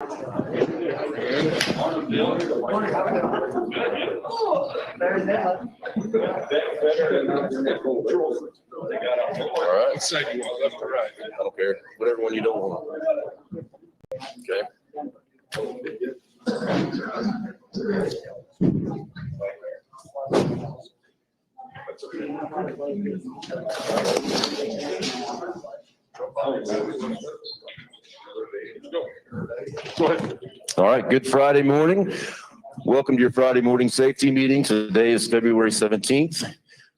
What side do you want, left or right? I don't care. Whatever one you don't want. Okay. Go ahead. All right, good Friday morning. Welcome to your Friday morning safety meeting. Today is February 17th.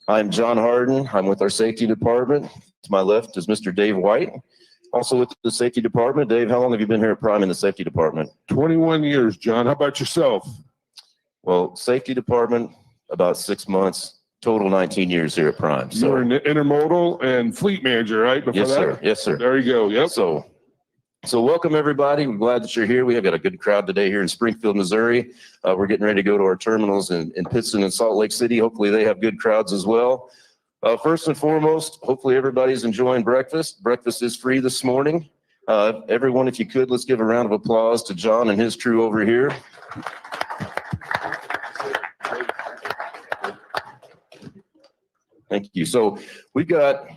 I'm John Harden. I'm with our safety department. To my left is Mr. Dave White. Also with the safety department. Dave, how long have you been here at Prime in the safety department? 21 years, John. How about yourself? Well, safety department, about 6 months. Total 19 years here at Prime. You were an intermodal and fleet manager, right? Before yes, that? sir. Yes, sir. There you go. Yep. So welcome, everybody. We're glad that you're here. We have got a good crowd today here in Springfield, Missouri. We're getting ready to go to our terminals in Pittston and Salt Lake City. Hopefully they have good crowds as well. First and foremost, hopefully everybody's enjoying breakfast. Breakfast is free this morning. Everyone, if you could, let's give a round of applause to John and his crew over here. Thank you. So we've got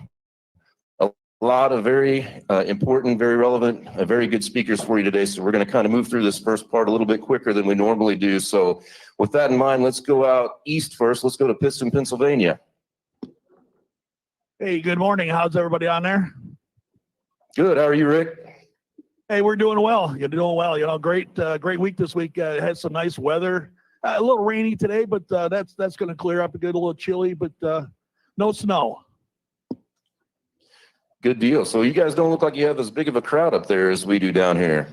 a lot of very important, very relevant, very good speakers for you today. So we're going to kind of move through this first part a little bit quicker than we normally do. So with that in mind, let's go out east first. Let's go to Pittston, Pennsylvania. Hey, good morning. How's everybody on there? Good. How are you, Rick? Hey, we're doing well. You're doing well. You know, great week this week. Had some nice weather. A little rainy today, but that's going to clear up. A little chilly, but no snow. Good deal. So you guys don't look like you have as big of a crowd up there as we do down here.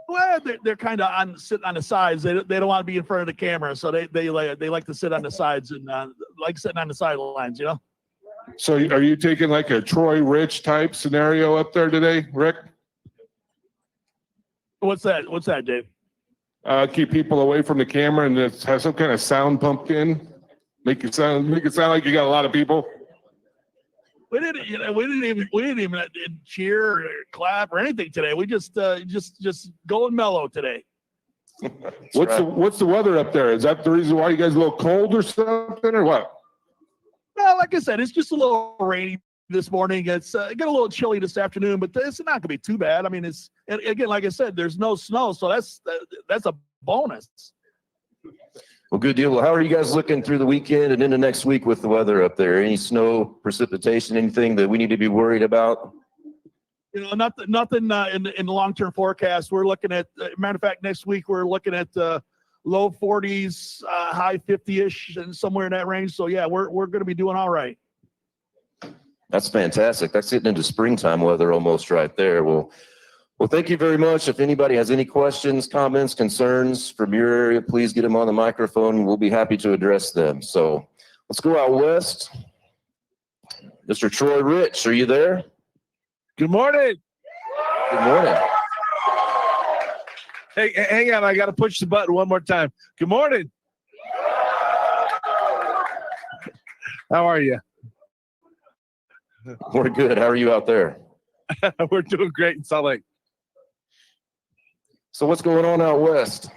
Well, they're kind of sitting on the sides. They don't want to be in front of the camera, so they like to sit on the sides and like sitting on the sidelines. You know. So are you taking like a Troy Rich type scenario up there today, Rick? What's that, Dave? Keep people away from the camera and just have some kind of sound pumped in. Make it sound like you got a lot of people. We didn't even cheer or clap or anything today. We just going mellow today. What's the weather up there? Is that the reason why you guys a little cold or something, or what? Well, like I said, it's just a little rainy this morning. It's got a little chilly this afternoon, but it's not going to be too bad. I mean, and again, like I said, there's no snow, so that's a bonus. Well, good deal. Well, how are you guys looking through the weekend and into next week with the weather up there? Any snow, precipitation, anything that we need to be worried about? You know, nothing in the long-term forecast. We're looking at, matter of fact, next week we're looking at low 40s, high 50-ish, and somewhere in that range. So yeah, we're going to be doing all right. That's fantastic. That's getting into springtime weather almost right there. Well, thank you very much. If anybody has any questions, comments, concerns from your area, please get them on the microphone. We'll be happy to address them. So let's go out west. Mr. Troy Rich, are you there? Good morning. Good morning. Hey, hang on. I got to push the button one more time. Good morning. How are you? We're good. How are you out there? We're doing great in Salt Lake. So what's going on out west?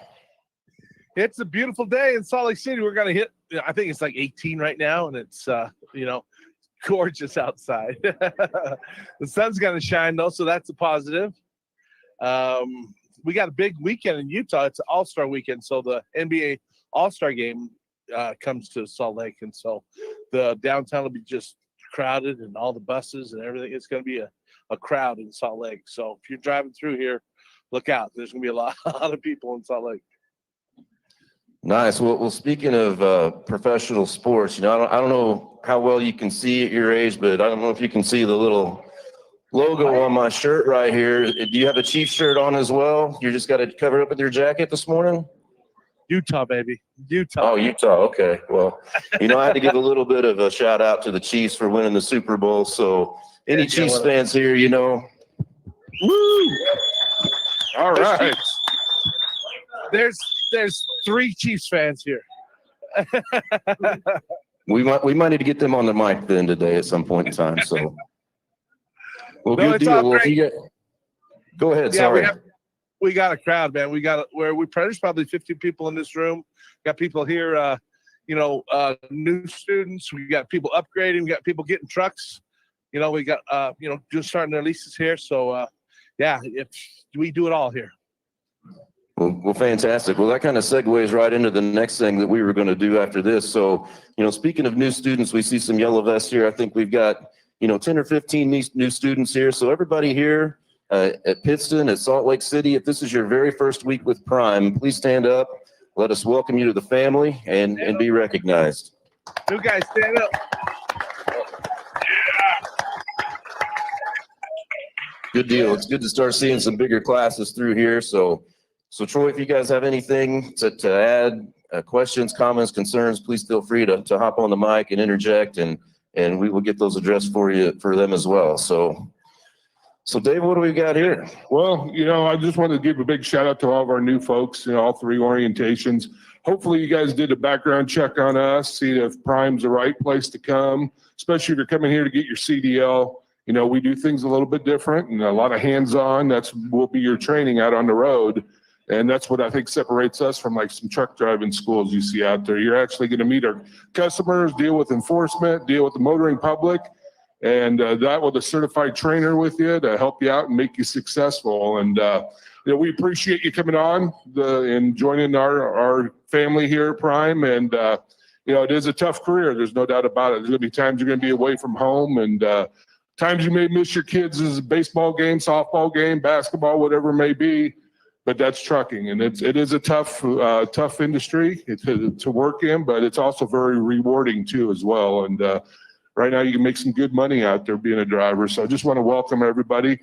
It's a beautiful day in Salt Lake City. We're going to hit, I think it's like 18 right now, and it's, gorgeous outside. The sun's going to shine, though, so that's a positive. We got a big weekend in Utah. It's an all-star weekend, so the NBA all-star game comes to Salt Lake, and so the downtown will be just crowded and all the buses and everything. It's going to be a crowd in Salt Lake. So if you're driving through here, look out. There's going to be a lot of people in Salt Lake. Nice. Well, speaking of professional sports, I don't know how well you can see at your age, but I don't know if you can see the little logo on my shirt right here. Do you have a Chiefs shirt on as well? You just got it covered up with your jacket this morning? Utah, baby. Utah. Oh, Utah. Okay. Well, I had to give a little bit of a shout out to the Chiefs for winning the Super Bowl. So any Chiefs fans here, Woo! All right. There's 3 Chiefs fans here. We might need to get them on the mic then today at some point in time. So, well, No, good deal. Well, go ahead. Yeah, Sorry. we got a crowd, man. There's probably 50 people in this room. Got people here, new students. We got people upgrading. We got people getting trucks. We got, just starting their leases here. So, we do it all here. Well, fantastic. Well, that kind of segues right into the next thing that we were going to do after this. So, speaking of new students, we see some yellow vests here. I think we've got, 10 or 15 new students here. So everybody here at Pittston, at Salt Lake City, if this is your very first week with Prime, please stand up. Let us welcome you to the family and be recognized. New guys, stand up. Good deal. It's good to start seeing some bigger classes through here. So Troy, if you guys have anything to add, questions, comments, concerns, please feel free to hop on the mic and interject, and we will get those addressed for them as well. So Dave, what do we got here? Well, I just wanted to give a big shout out to all of our new folks, all 3 orientations. Hopefully you guys did a background check on us, see if Prime's the right place to come, especially if you're coming here to get your CDL. We do things a little bit different and a lot of hands-on. Will be your training out on the road. And that's what I think separates us from like some truck driving schools you see out there. You're actually going to meet our customers, deal with enforcement, deal with the motoring public, and that with a certified trainer with you to help you out and make you successful. And we appreciate you coming on and joining our family here at Prime. And it is a tough career. There's no doubt about it. There's going to be times you're going to be away from home, and times you may miss your kids' baseball game, softball game, basketball, whatever it may be. But that's trucking, and it is a tough industry to work in, but it's also very rewarding too as well. And right now you can make some good money out there being a driver. So I just want to welcome everybody. A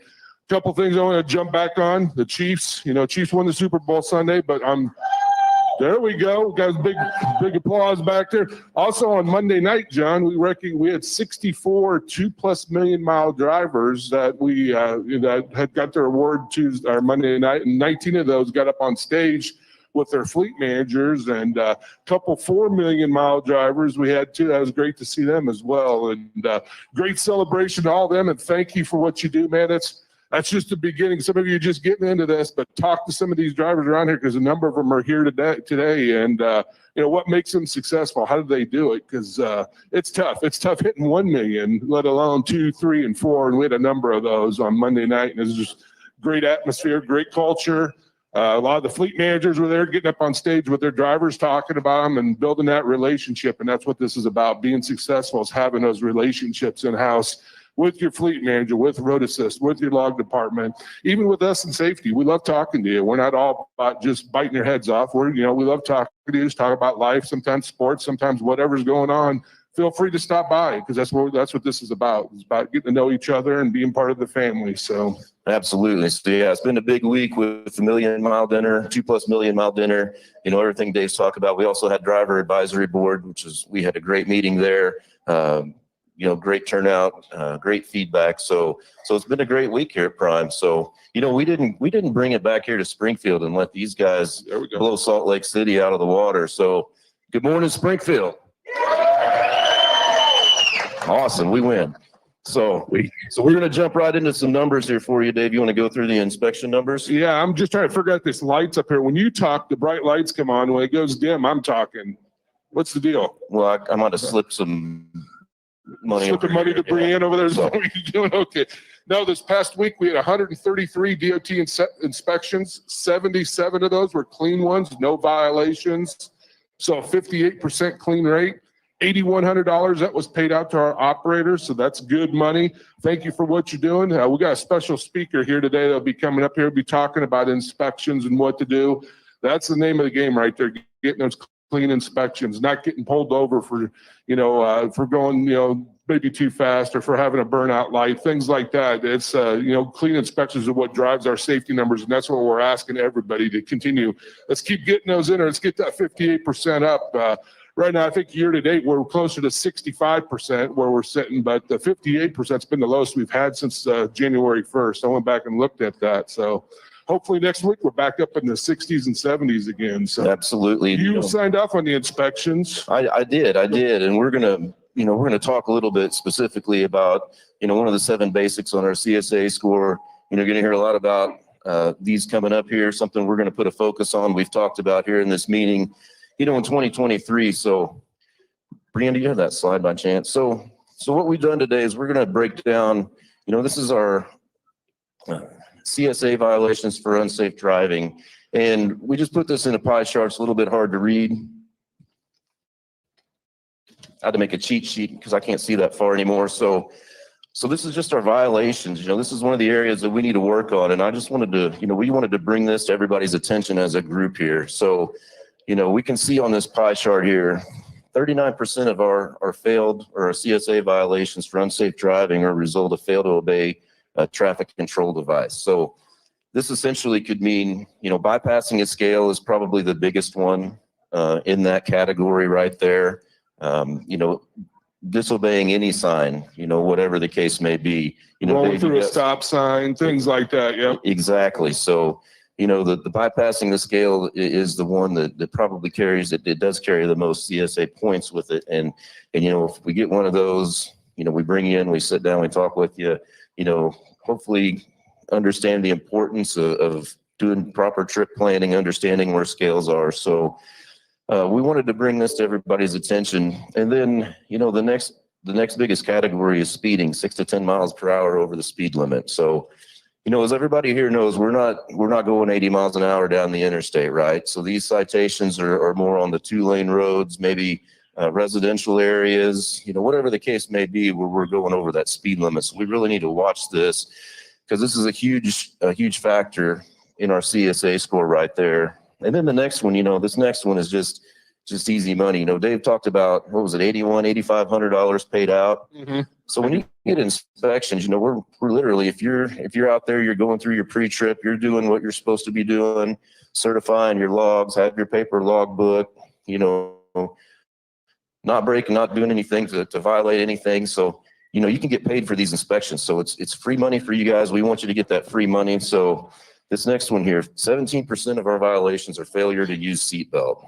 couple things I want to jump back on. The Chiefs, Chiefs won the Super Bowl Sunday, but there we go. Got a big applause back there. Also on Monday night, John, we had 64 2+ million mile drivers that that had got their award Tuesday or Monday night, and 19 of those got up on stage with their fleet managers, and a couple 4 million mile drivers we had too. That was great to see them as well, and great celebration to all of them. And thank you for what you do, man. That's just the beginning. Some of you are just getting into this, but talk to some of these drivers around here because a number of them are here today. And, what makes them successful? How do they do it? Because it's tough. It's tough hitting 1 million, let alone 2, 3, and 4. And we had a number of those on Monday night. And it was just great atmosphere, great culture. A lot of the fleet managers were there getting up on stage with their drivers, talking about them and building that relationship. And that's what this is about. Being successful is having those relationships in-house with your fleet manager, with road assist, with your log department, even with us in safety. We love talking to you. We're not all about just biting your heads off. We love talking to you, just talk about life, sometimes sports, sometimes whatever's going on. Feel free to stop by because that's what this is about. It's about getting to know each other and being part of the family. So absolutely. So yeah, it's been a big week with the 1 million mile dinner, 2+ million mile dinner, everything Dave's talked about. We also had driver advisory board, we had a great meeting there. Great turnout, great feedback. So it's been a great week here at Prime. So, we didn't bring it back here to Springfield and let these guys blow Salt Lake City out of the water. So good morning, Springfield. Awesome. We win. So we're going to jump right into some numbers here for you, Dave. You want to go through the inspection numbers? Yeah, I'm just trying to figure out this lights up here. When you talk, the bright lights come on. When it goes dim, I'm talking. What's the deal? Well, I might have slipped some money. Slipping money to bring in over there. So what are you doing? Okay. No, this past week we had 133 DOT inspections. 77 of those were clean ones, no violations. So 58% clean rate. $8,100 that was paid out to our operators. So that's good money. Thank you for what you're doing. We got a special speaker here today that'll be coming up here, be talking about inspections and what to do. That's the name of the game right there. Getting those clean inspections, not getting pulled over for going, maybe too fast or for having a burnout light, things like that. It's, clean inspections are what drives our safety numbers. And that's what we're asking everybody to continue. Let's keep getting those in there. Let's get that 58% up. Right now, I think year to date, we're closer to 65% where we're sitting, but the 58% has been the lowest we've had since January 1st. I went back and looked at that. So hopefully next week we're back up in the 60s and 70s again. So absolutely. You signed off on the inspections. I did. And we're going to talk a little bit specifically about, one of the 7 basics on our CSA score. You're going to hear a lot about these coming up here, something we're going to put a focus on. We've talked about here in this meeting, in 2023. So, Brian, do you have that slide by chance? So what we've done today is we're going to break down, this is our CSA violations for unsafe driving. And we just put this in a pie chart. It's a little bit hard to read. I had to make a cheat sheet because I can't see that far anymore. So this is just our violations. This is one of the areas that we need to work on. And I just wanted to, we wanted to bring this to everybody's attention as a group here. So, we can see on this pie chart here, 39% of our failed or our CSA violations for unsafe driving are a result of fail to obey a traffic control device. So this essentially could mean, bypassing a scale is probably the biggest one in that category right there. Disobeying any sign, whatever the case may be. Rolling through a stop sign, things like that. Yep. Exactly. So, the bypassing the scale is the one that probably carries it. It does carry the most CSA points with it. And if we get one of those, we bring you in, we sit down, we talk with you, hopefully understand the importance of doing proper trip planning, understanding where scales are. So we wanted to bring this to everybody's attention. And then, the next biggest category is speeding, 6 to 10 miles per hour over the speed limit. So, as everybody here knows, we're not going 80 miles an hour down the interstate, right? So these citations are more on the 2-lane roads, maybe residential areas, whatever the case may be, where we're going over that speed limit. So we really need to watch this because this is a huge factor in our CSA score right there. And then the next one, this next one is just easy money. Dave talked about, what was it, $8,500 paid out. Mm-hmm. So when you get inspections, we're literally, if you're out there, you're going through your pre-trip, you're doing what you're supposed to be doing, certifying your logs, have your paper log book, not breaking, not doing anything to violate anything. So, you can get paid for these inspections. So it's free money for you guys. We want you to get that free money. So this next one here, 17% of our violations are failure to use seatbelt.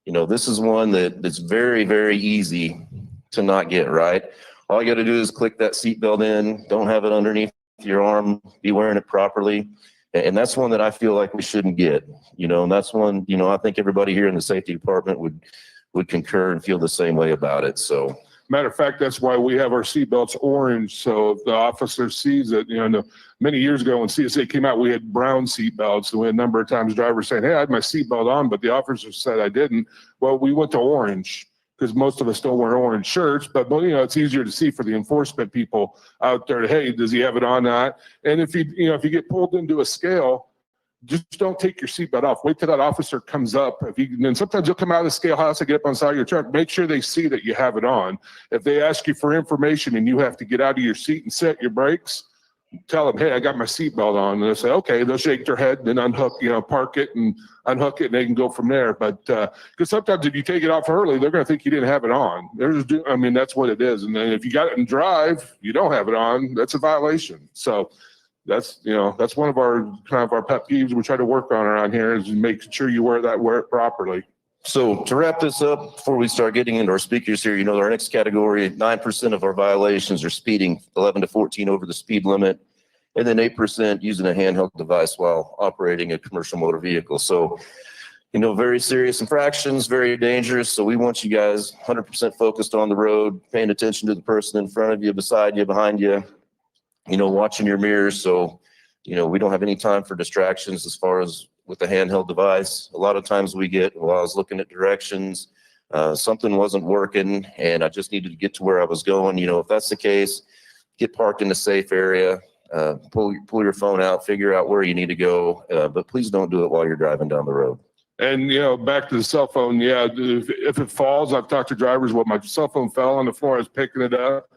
This is one that's very, very easy to not get right. All you got to do is click that seatbelt in, don't have it underneath your arm, be wearing it properly. And that's one that I feel like we shouldn't get, and that's one, I think everybody here in the safety department would concur and feel the same way about it. So, matter of fact, that's why we have our seatbelts orange. So if the officer sees it, many years ago when CSA came out, we had brown seatbelts. And we had a number of times drivers saying, hey, I had my seatbelt on, but the officer said I didn't. Well, we went to orange because most of us don't wear orange shirts, but it's easier to see for the enforcement people out there. Hey, does he have it on? Not? And if you get pulled into a scale, just don't take your seatbelt off. Wait till that officer comes up. Then sometimes you'll come out of the scale house and get up on the side of your truck. Make sure they see that you have it on. If they ask you for information and you have to get out of your seat and set your brakes, tell them, hey, I got my seatbelt on. And they'll say, okay, they'll shake their head and then unhook, park it and unhook it and they can go from there. But because sometimes if you take it off early, they're going to think you didn't have it on. That's what it is. And then if you got it in drive, you don't have it on, that's a violation. So that's one of our kind of our pet peeves we try to work on around here is make sure you wear it properly. So to wrap this up, before we start getting into our speakers here, our next category, 9% of our violations are speeding 11 to 14 over the speed limit, and then 8% using a handheld device while operating a commercial motor vehicle. So, very serious infractions, very dangerous. So we want you guys 100% focused on the road, paying attention to the person in front of you, beside you, behind you, watching your mirrors. So, we don't have any time for distractions as far as with the handheld device. A lot of times we get, while I was looking at directions, something wasn't working and I just needed to get to where I was going. If that's the case, get parked in a safe area, pull your phone out, figure out where you need to go, but please don't do it while you're driving down the road. And, back to the cell phone. Yeah. If it falls, I've talked to drivers, my cell phone fell on the floor, I was picking it up.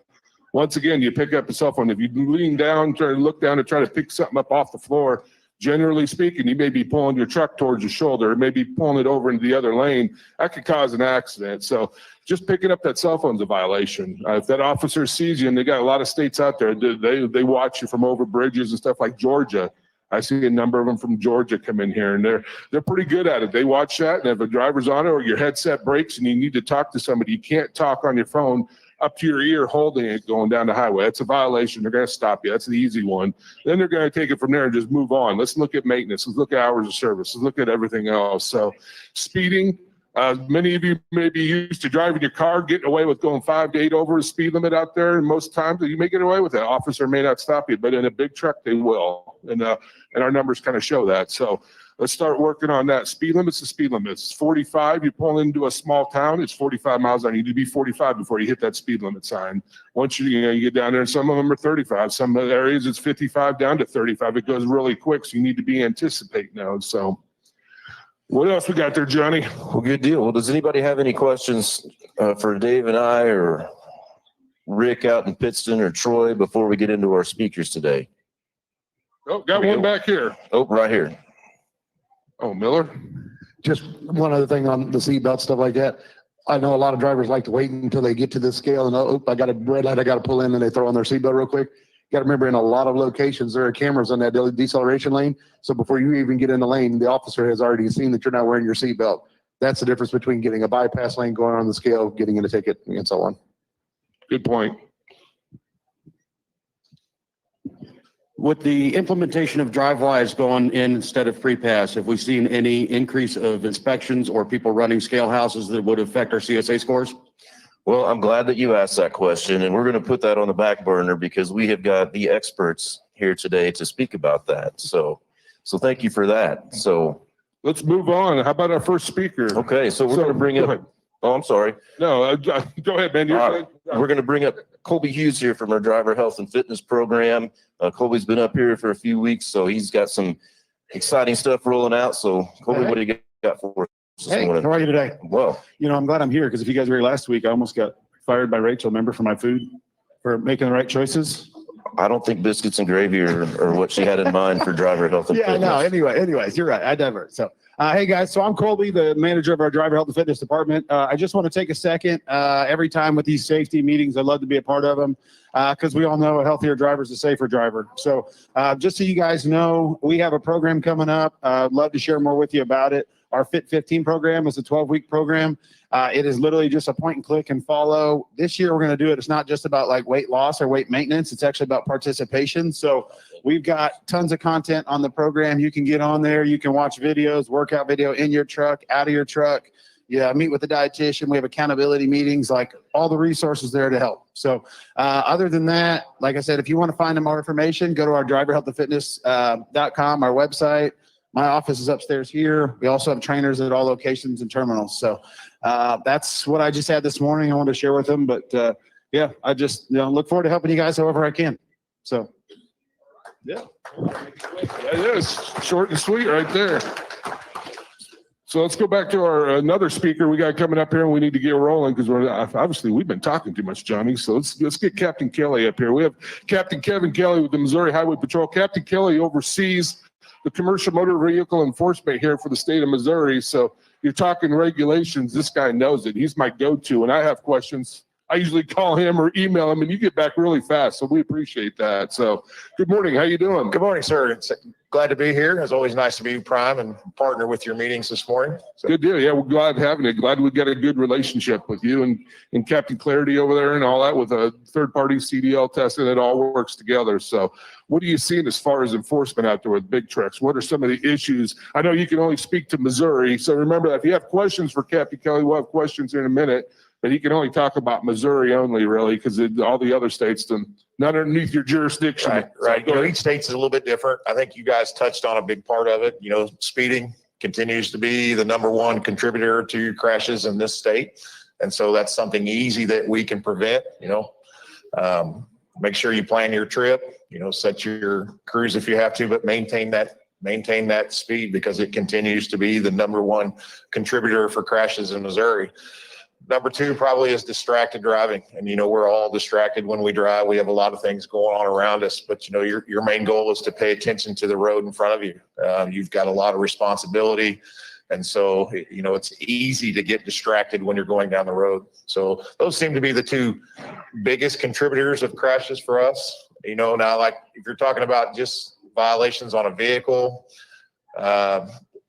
Once again, you pick up a cell phone. If you lean down, try to look down and try to pick something up off the floor, generally speaking, you may be pulling your truck towards your shoulder, or maybe pulling it over into the other lane. That could cause an accident. So just picking up that cell phone is a violation. If that officer sees you, and they got a lot of states out there, they watch you from over bridges and stuff like Georgia. I see a number of them from Georgia come in here, and they're pretty good at it. They watch that, and if a driver's on it or your headset breaks and you need to talk to somebody, you can't talk on your phone up to your ear holding it going down the highway. That's a violation. They're going to stop you. That's the easy one. Then they're going to take it from there and just move on. Let's look at maintenance. Let's look at hours of service. Let's look at everything else. So speeding, many of you may be used to driving your car, getting away with going 5 to 8 over the speed limit out there. And most times you may get away with it. Officer may not stop you, but in a big truck, they will. And our numbers kind of show that. So let's start working on that. Speed limits to speed limits. It's 45. You pull into a small town, it's 45 miles. I need to be 45 before you hit that speed limit sign. Once you get down there, and some of them are 35. Some of the areas it's 55 down to 35. It goes really quick, so you need to be anticipating those. So what else we got there, Johnny? Well, good deal. Well, does anybody have any questions for Dave and I or Rick out in Pittston or Troy before we get into our speakers today? Oh, got one back here. Oh, right here. Oh, Miller. Just one other thing on the seatbelt, stuff like that. I know a lot of drivers like to wait until they get to the scale and, oh, I got a red light, I got to pull in, and they throw on their seatbelt real quick. Got to remember, in a lot of locations, there are cameras on that deceleration lane. So before you even get in the lane, the officer has already seen that you're not wearing your seatbelt. That's the difference between getting a bypass lane, going on the scale, getting in a ticket, and so on. Good point. With the implementation of DriveWise going in instead of free pass, have we seen any increase of inspections or people running scale houses that would affect our CSA scores? Well, I'm glad that you asked that question, and we're going to put that on the back burner because we have got the experts here today to speak about that. So thank you for that. So let's move on. How about our first speaker? okay, so we're going to bring up. Oh, I'm sorry. No, go ahead, man. You're good. We're going to bring up Colby Hughes here from our driver health and fitness program. Colby's been up here for a few weeks, so he's got some exciting stuff rolling out. So Colby, Hey. what do you got for us this Hey, morning? how are you today? Well, I'm glad I'm here because if you guys were here last week, I almost got fired by Rachel, remember, for my food, for making the right choices. I don't think biscuits and gravy are what she had in mind for driver health and Yeah, fitness. no, anyways, you're right. I divert. So, hey guys, so I'm Colby, the manager of our driver health and fitness department. I just want to take a second. Every time with these safety meetings, I love to be a part of them because we all know a healthier driver is a safer driver. So just so you guys know, we have a program coming up. Love to share more with you about it. Our Fit 15 program is a 12-week program. It is literally just a point and click and follow. This year, we're going to do it. It's not just about like weight loss or weight maintenance. It's actually about participation. So we've got tons of content on the program. You can get on there. You can watch videos, workout video in your truck, out of your truck. Yeah, meet with the dietitian. We have accountability meetings, like all the resources there to help. So other than that, like I said, if you want to find more information, go to our driverhealthandfitness.com, our website. My office is upstairs here. We also have trainers at all locations and terminals. So that's what I just had this morning. I wanted to share with them, but yeah, I just look forward to helping you guys however I can. So Yeah. It is short and sweet right there. So let's go back to our another speaker we got coming up here, and we need to get rolling because we've been talking too much, Johnny. So let's get Captain Kelly up here. We have Captain Kevin Kelly with the Missouri Highway Patrol. Captain Kelly oversees the commercial motor vehicle enforcement here for the state of Missouri. So you're talking regulations. This guy knows it. He's my go-to. And I have questions. I usually call him or email him, and you get back really fast. So we appreciate that. So good morning. How you doing? Good morning, sir. It's glad to be here. It's always nice to be prime and partner with your meetings this morning. So, Good deal. Yeah, we're glad having it. Glad we got a good relationship with you and Captain Clarity over there and all that with a third-party CDL testing. It all works together. So what are you seeing as far as enforcement out there with big trucks? What are some of the issues? I know you can only speak to Missouri. So remember that if you have questions for Captain Kelly, we'll have questions in a minute. But he can only talk about Missouri only, really, because all the other states not underneath your jurisdiction. right. Each state's a little bit different. I think you guys touched on a big part of it. Speeding continues to be the #1 contributor to crashes in this state. And so that's something easy that we can prevent, make sure you plan your trip, set your cruise if you have to, but maintain that speed because it continues to be the #1 contributor for crashes in Missouri. #2 probably is distracted driving. And, we're all distracted when we drive. We have a lot of things going on around us, but your main goal is to pay attention to the road in front of you. You've got a lot of responsibility. And so, it's easy to get distracted when you're going down the road. So those seem to be the two biggest contributors of crashes for us. Now, like if you're talking about just violations on a vehicle,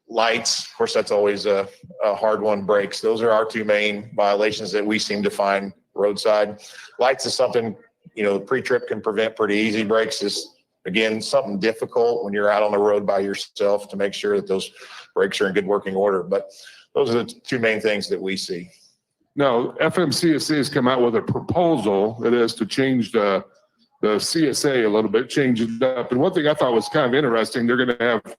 lights, of course, that's always a hard one. Brakes. Those are our two main violations that we seem to find roadside. Lights is something, pre-trip can prevent pretty easy. Brakes is, again, something difficult when you're out on the road by yourself to make sure that those brakes are in good working order. But those are the two main things that we see. Now, FMCSA has come out with a proposal that is to change the CSA a little bit, change it up. And one thing I thought was kind of interesting, they're going to have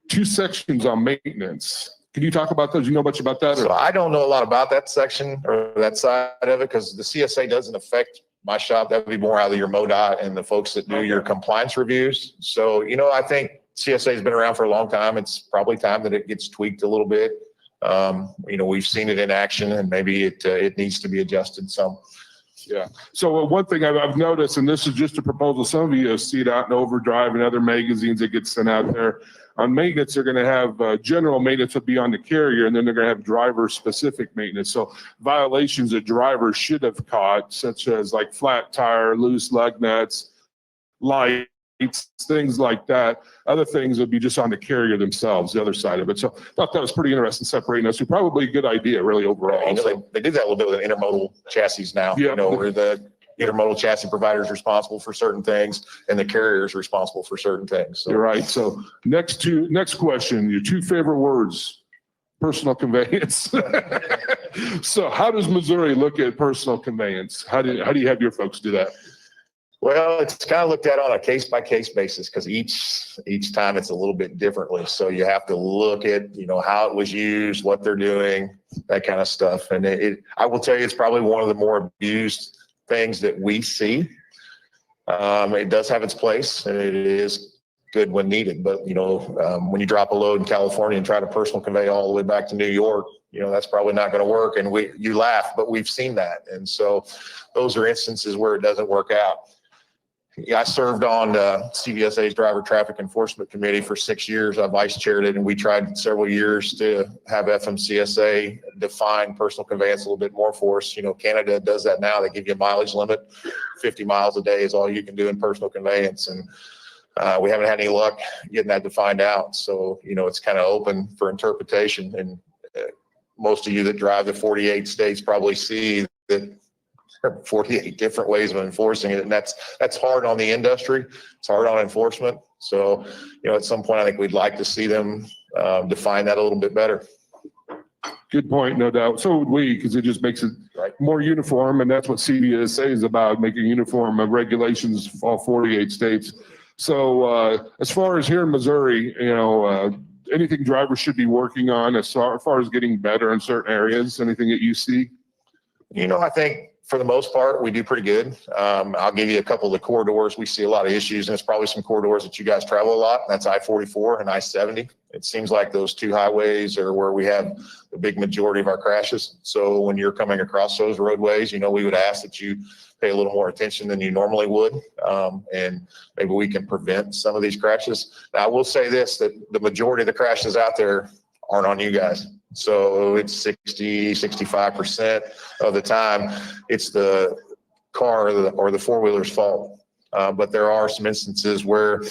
2 sections on maintenance. Can you talk about those? You know much about that? So I don't know a lot about that section or that side of it because the CSA doesn't affect my shop. That would be more out of your MoDOT and the folks that do your compliance reviews. So, I think CSA has been around for a long time. It's probably time that it gets tweaked a little bit. We've seen it in action and maybe it needs to be adjusted some. Yeah. So one thing I've noticed, and this is just a proposal, some of you see it out in Overdrive and other magazines that get sent out there. On maintenance, they're going to have general maintenance will be on the carrier, and then they're going to have driver-specific maintenance. So violations that drivers should have caught, such as like flat tire, loose lug nuts, lights, things like that. Other things would be just on the carrier themselves, the other side of it. So I thought that was pretty interesting, separating us. Probably a good idea, really, overall. They do that a little bit with intermodal chassis now, where the intermodal chassis provider is responsible for certain things and the carrier is responsible for certain things. So. You're right. So next question, your 2 favorite words, personal conveyance. So how does Missouri look at personal conveyance? How do you have your folks do that? Well, it's kind of looked at on a case-by-case basis because each time it's a little bit differently. So you have to look at, how it was used, what they're doing, that kind of stuff. And I will tell you, it's probably one of the more abused things that we see. It does have its place and it is good when needed. But, when you drop a load in California and try to personal convey all the way back to New York, that's probably not going to work. And you laugh, but we've seen that. And so those are instances where it doesn't work out. Yeah, I served on CVSA's Driver Traffic Enforcement Committee for 6 years. I vice chaired it, and we tried several years to have FMCSA define personal conveyance a little bit more for us. Canada does that now. They give you a mileage limit. 50 miles a day is all you can do in personal conveyance. And we haven't had any luck getting that defined out. So, it's kind of open for interpretation. And most of you that drive the 48 states probably see that 48 different ways of enforcing it. And that's hard on the industry. It's hard on enforcement. So, at some point, I think we'd like to see them define that a little bit better. Good point, no doubt. So would we, because it just makes it more uniform. And that's what CVSA is about, making uniform of regulations for all 48 states. So as far as here in Missouri, anything drivers should be working on as far as getting better in certain areas, anything that you see? I think for the most part, we do pretty good. I'll give you a couple of the corridors. We see a lot of issues, and it's probably some corridors that you guys travel a lot. That's I-44 and I-70. It seems like those 2 highways are where we have the big majority of our crashes. So when you're coming across those roadways, we would ask that you pay a little more attention than you normally would. And maybe we can prevent some of these crashes. Now, I will say this, that the majority of the crashes out there aren't on you guys. So it's 65% of the time it's the car or the four-wheeler's fault. But there are some instances where,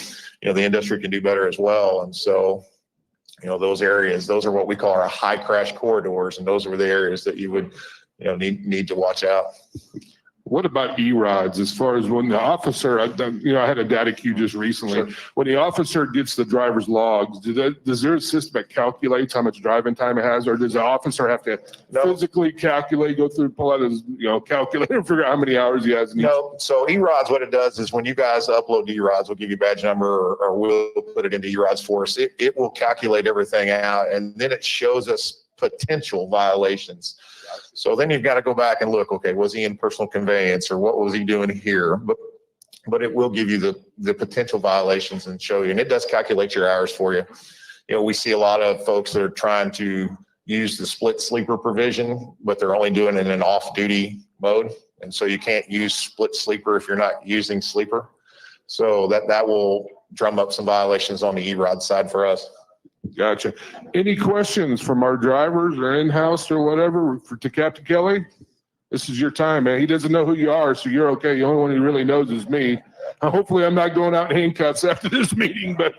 the industry can do better as well. And so, those areas, those are what we call our high crash corridors. And those are the areas that you would, need to watch out. What about E-rods as far as when the officer, I had a data queue just recently. Sure. When the officer gets the driver's logs, does there a system that calculates how much driving time it has? Or does the officer have to physically calculate, go through, pull out his, calculator, figure out how many hours he has? No. So E-rods, what it does is when you guys upload E-rods, we'll give you a badge number or we'll put it into E-rods for us. It will calculate everything out and then it shows us potential violations. So then you've got to go back and look, okay, was he in personal conveyance or what was he doing here? But it will give you the potential violations and show you, and it does calculate your hours for you. We see a lot of folks that are trying to use the split sleeper provision, but they're only doing it in an off-duty mode. And so you can't use split sleeper if you're not using sleeper. So that will drum up some violations on the E-rod side for us. Gotcha. Any questions from our drivers or in-house or whatever to Captain Kelly? This is your time, man. He doesn't know who you are, so you're okay. The only one he really knows is me. Hopefully I'm not going out in handcuffs after this meeting, but.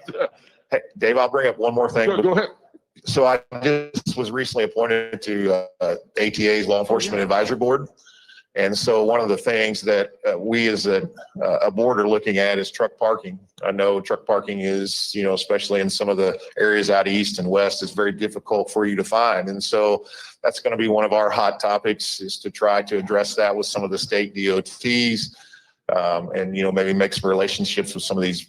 Hey, Dave, I'll bring up one more thing. Go ahead. So I just was recently appointed to ATA's Law Enforcement Advisory Board. And so one of the things that we as a board are looking at is truck parking. I know truck parking is, especially in some of the areas out east and west, it's very difficult for you to find. And so that's going to be one of our hot topics, is to try to address that with some of the state DOTs, and, maybe make some relationships with some of these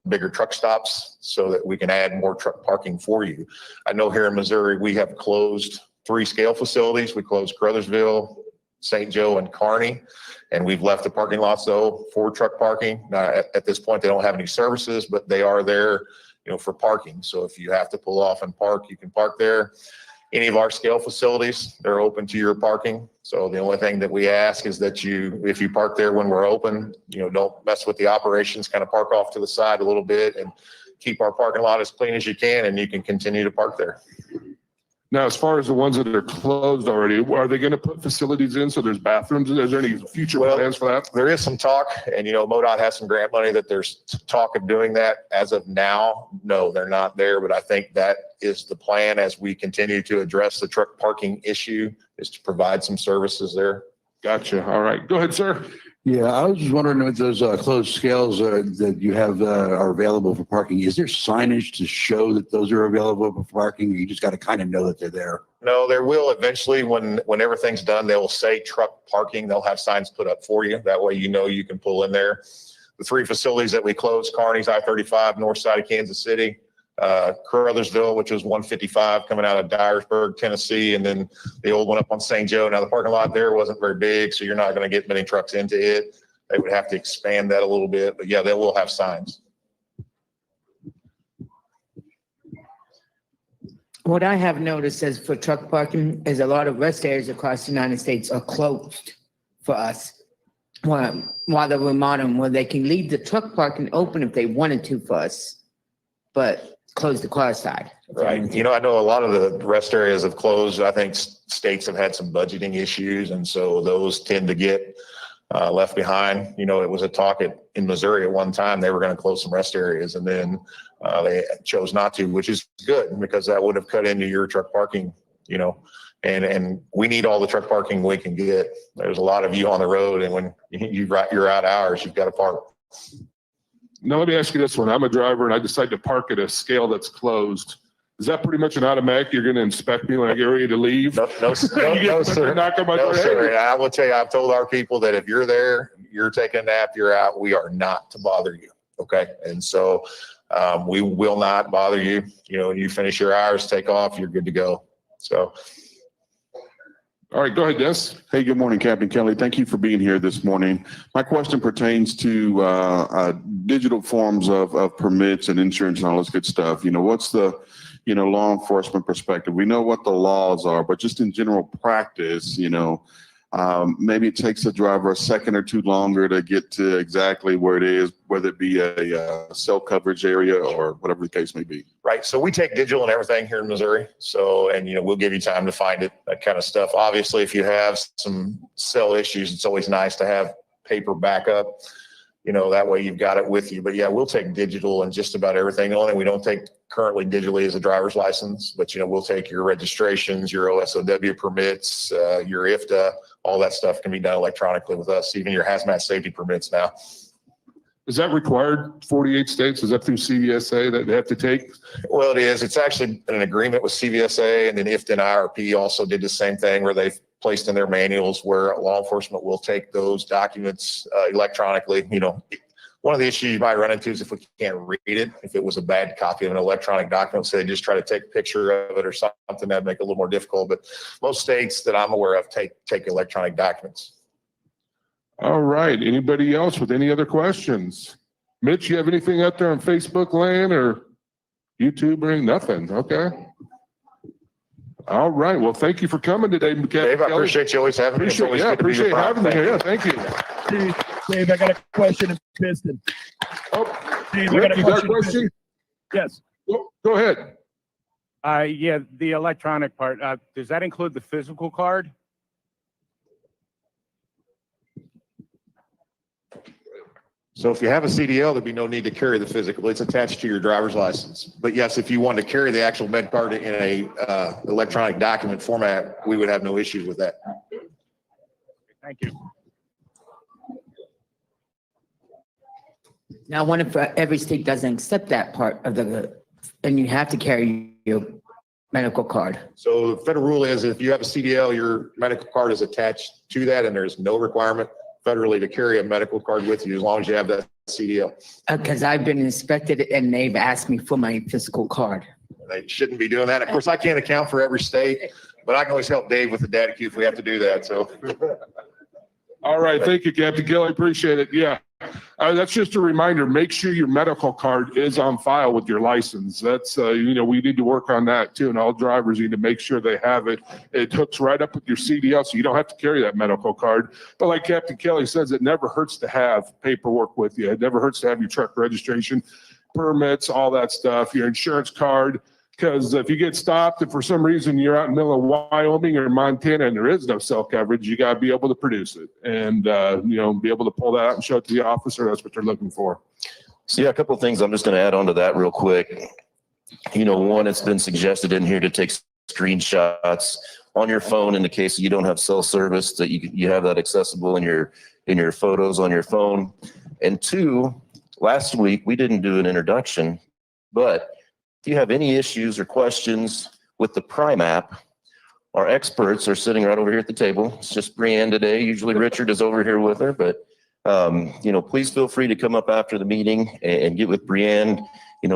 bigger truck stops so that we can add more truck parking for you. I know here in Missouri, we have closed 3 scale facilities. We closed Crothersville, St. Joe, and Kearney, and we've left the parking lots though for truck parking. Now, at this point, they don't have any services, but they are there, for parking. So if you have to pull off and park, you can park there. Any of our scale facilities, they're open to your parking. So the only thing that we ask is that if you park there when we're open, don't mess with the operations, kind of park off to the side a little bit and keep our parking lot as clean as you can, and you can continue to park there. Now, as far as the ones that are closed already, are they going to put facilities in so there's bathrooms? Is there any future plans for that? There is some talk, and MoDOT has some grant money that there's talk of doing that. As of now, no, they're not there, but I think that is the plan as we continue to address the truck parking issue, is to provide some services there. Gotcha. All right. Go ahead, sir. Yeah, I was just wondering if those closed scales that you have are available for parking. Is there signage to show that those are available for parking? You just got to kind of know that they're there. No, there will eventually, when everything's done, they will say truck parking. They'll have signs put up for you. That way, you can pull in there. The 3 facilities that we closed, Kearney's I-35, north side of Kansas City, Crothersville, which was 155 coming out of Dyersburg, Tennessee, and then the old one up on St. Joe. Now the parking lot there wasn't very big, so you're not going to get many trucks into it. They would have to expand that a little bit, but yeah, they will have signs. What I have noticed is for truck parking is a lot of rest areas across the United States are closed for us while they're remodeling, where they can leave the truck parking open if they wanted to for us, but close the car side. Right. I know a lot of the rest areas have closed. I think states have had some budgeting issues, and so those tend to get left behind. It was a talk in Missouri at one time, they were going to close some rest areas, and then they chose not to, which is good because that would have cut into your truck parking, and we need all the truck parking we can get. There's a lot of you on the road, and when you're out hours, you've got to park. Now, let me ask you this one. I'm a driver and I decide to park at a scale that's closed. Is that pretty much an automatic? You're going to inspect me when I get ready to leave? No, sir. Knock on my No, door. sir. I will tell you, I've told our people that if you're there, you're taking a nap, you're out, we are not to bother you. Okay. And so we will not bother you. When you finish your hours, take off, you're good to go. So. All right, go ahead, Des. Hey, good morning, Captain Kelly. Thank you for being here this morning. My question pertains to digital forms of permits and insurance and all this good stuff. What's the, law enforcement perspective? We know what the laws are, but just in general practice, maybe it takes the driver a second or two longer to get to exactly where it is, whether it be a cell coverage area or whatever the case may be. Right. So we take digital and everything here in Missouri. So, and we'll give you time to find it, that kind of stuff. Obviously, if you have some cell issues, it's always nice to have paper backup. That way you've got it with you. But yeah, we'll take digital and just about everything. The only thing we don't take currently digitally is a driver's license, but we'll take your registrations, your OSOW permits, your IFTA, all that stuff can be done electronically with us, even your hazmat safety permits now. Is that required 48 states? Is that through CVSA that they have to take? Well, it is. It's actually an agreement with CVSA, and then IFTA and IRP also did the same thing where they've placed in their manuals where law enforcement will take those documents electronically. One of the issues you might run into is if we can't read it, if it was a bad copy of an electronic document, so they just try to take a picture of it or something, that'd make it a little more difficult. But most states that I'm aware of take electronic documents. All right. Anybody else with any other questions? Mitch, you have anything out there on Facebook land or YouTube or anything? Nothing. Okay. All right. Well, thank you for coming today, Dave, I appreciate you always having me. Appreciate having me here. Yeah, thank you. Dave, I got a question in Piston. Oh, Dave, Rick, you got a question? Yes. Go ahead. Yeah, the electronic part, does that include the physical card? So if you have a CDL, there'd be no need to carry the physical. It's attached to your driver's license. But yes, if you want to carry the actual med card in a electronic document format, we would have no issues with that. Thank you. Now, what if every state doesn't accept that part of and you have to carry your medical card? So the federal rule is if you have a CDL, your medical card is attached to that, and there's no requirement federally to carry a medical card with you as long as you have that CDL. Because I've been inspected and they've asked me for my physical card. They shouldn't be doing that. Of course, I can't account for every state, but I can always help Dave with the data queue if we have to do that, so. All right, thank you, Captain Kelly. Appreciate it. Yeah. That's just a reminder, make sure your medical card is on file with your license. That's, we need to work on that too. And all drivers need to make sure they have it. It hooks right up with your CDL, so you don't have to carry that medical card. But like Captain Kelly says, it never hurts to have paperwork with you. It never hurts to have your truck registration, permits, all that stuff, your insurance card. Because if you get stopped, if for some reason you're out in the middle of Wyoming or Montana and there is no cell coverage, you got to be able to produce it and, be able to pull that out and show it to the officer. That's what they're looking for. So yeah, a couple of things I'm just going to add on to that real quick. One, it's been suggested in here to take screenshots on your phone in the case that you don't have cell service, that you have that accessible in your photos on your phone. And two, last week we didn't do an introduction, but if you have any issues or questions with the Prime app, our experts are sitting right over here at the table. It's just Brianne today. Usually Richard is over here with her, but please feel free to come up after the meeting and get with Brianne.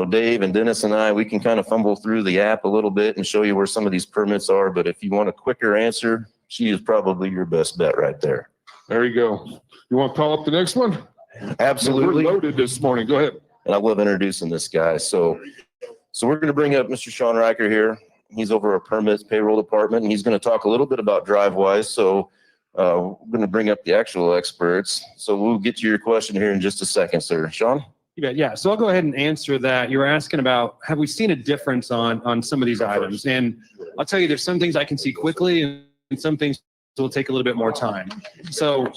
Dave and Dennis and I, we can kind of fumble through the app a little bit and show you where some of these permits are. But if you want a quicker answer, she is probably your best bet right there. There you go. You want to call up the next one? Absolutely. We're loaded this morning. Go ahead. And I love introducing this guy. So we're going to bring up Mr. Sean Riker here. He's over our permits payroll department, and he's going to talk a little bit about DriveWise. So we're going to bring up the actual experts. So we'll get to your question here in just a second, sir. Sean? Yeah. So I'll go ahead and answer that. You were asking about, have we seen a difference on some of these items? And I'll tell you, there's some things I can see quickly and some things will take a little bit more time. So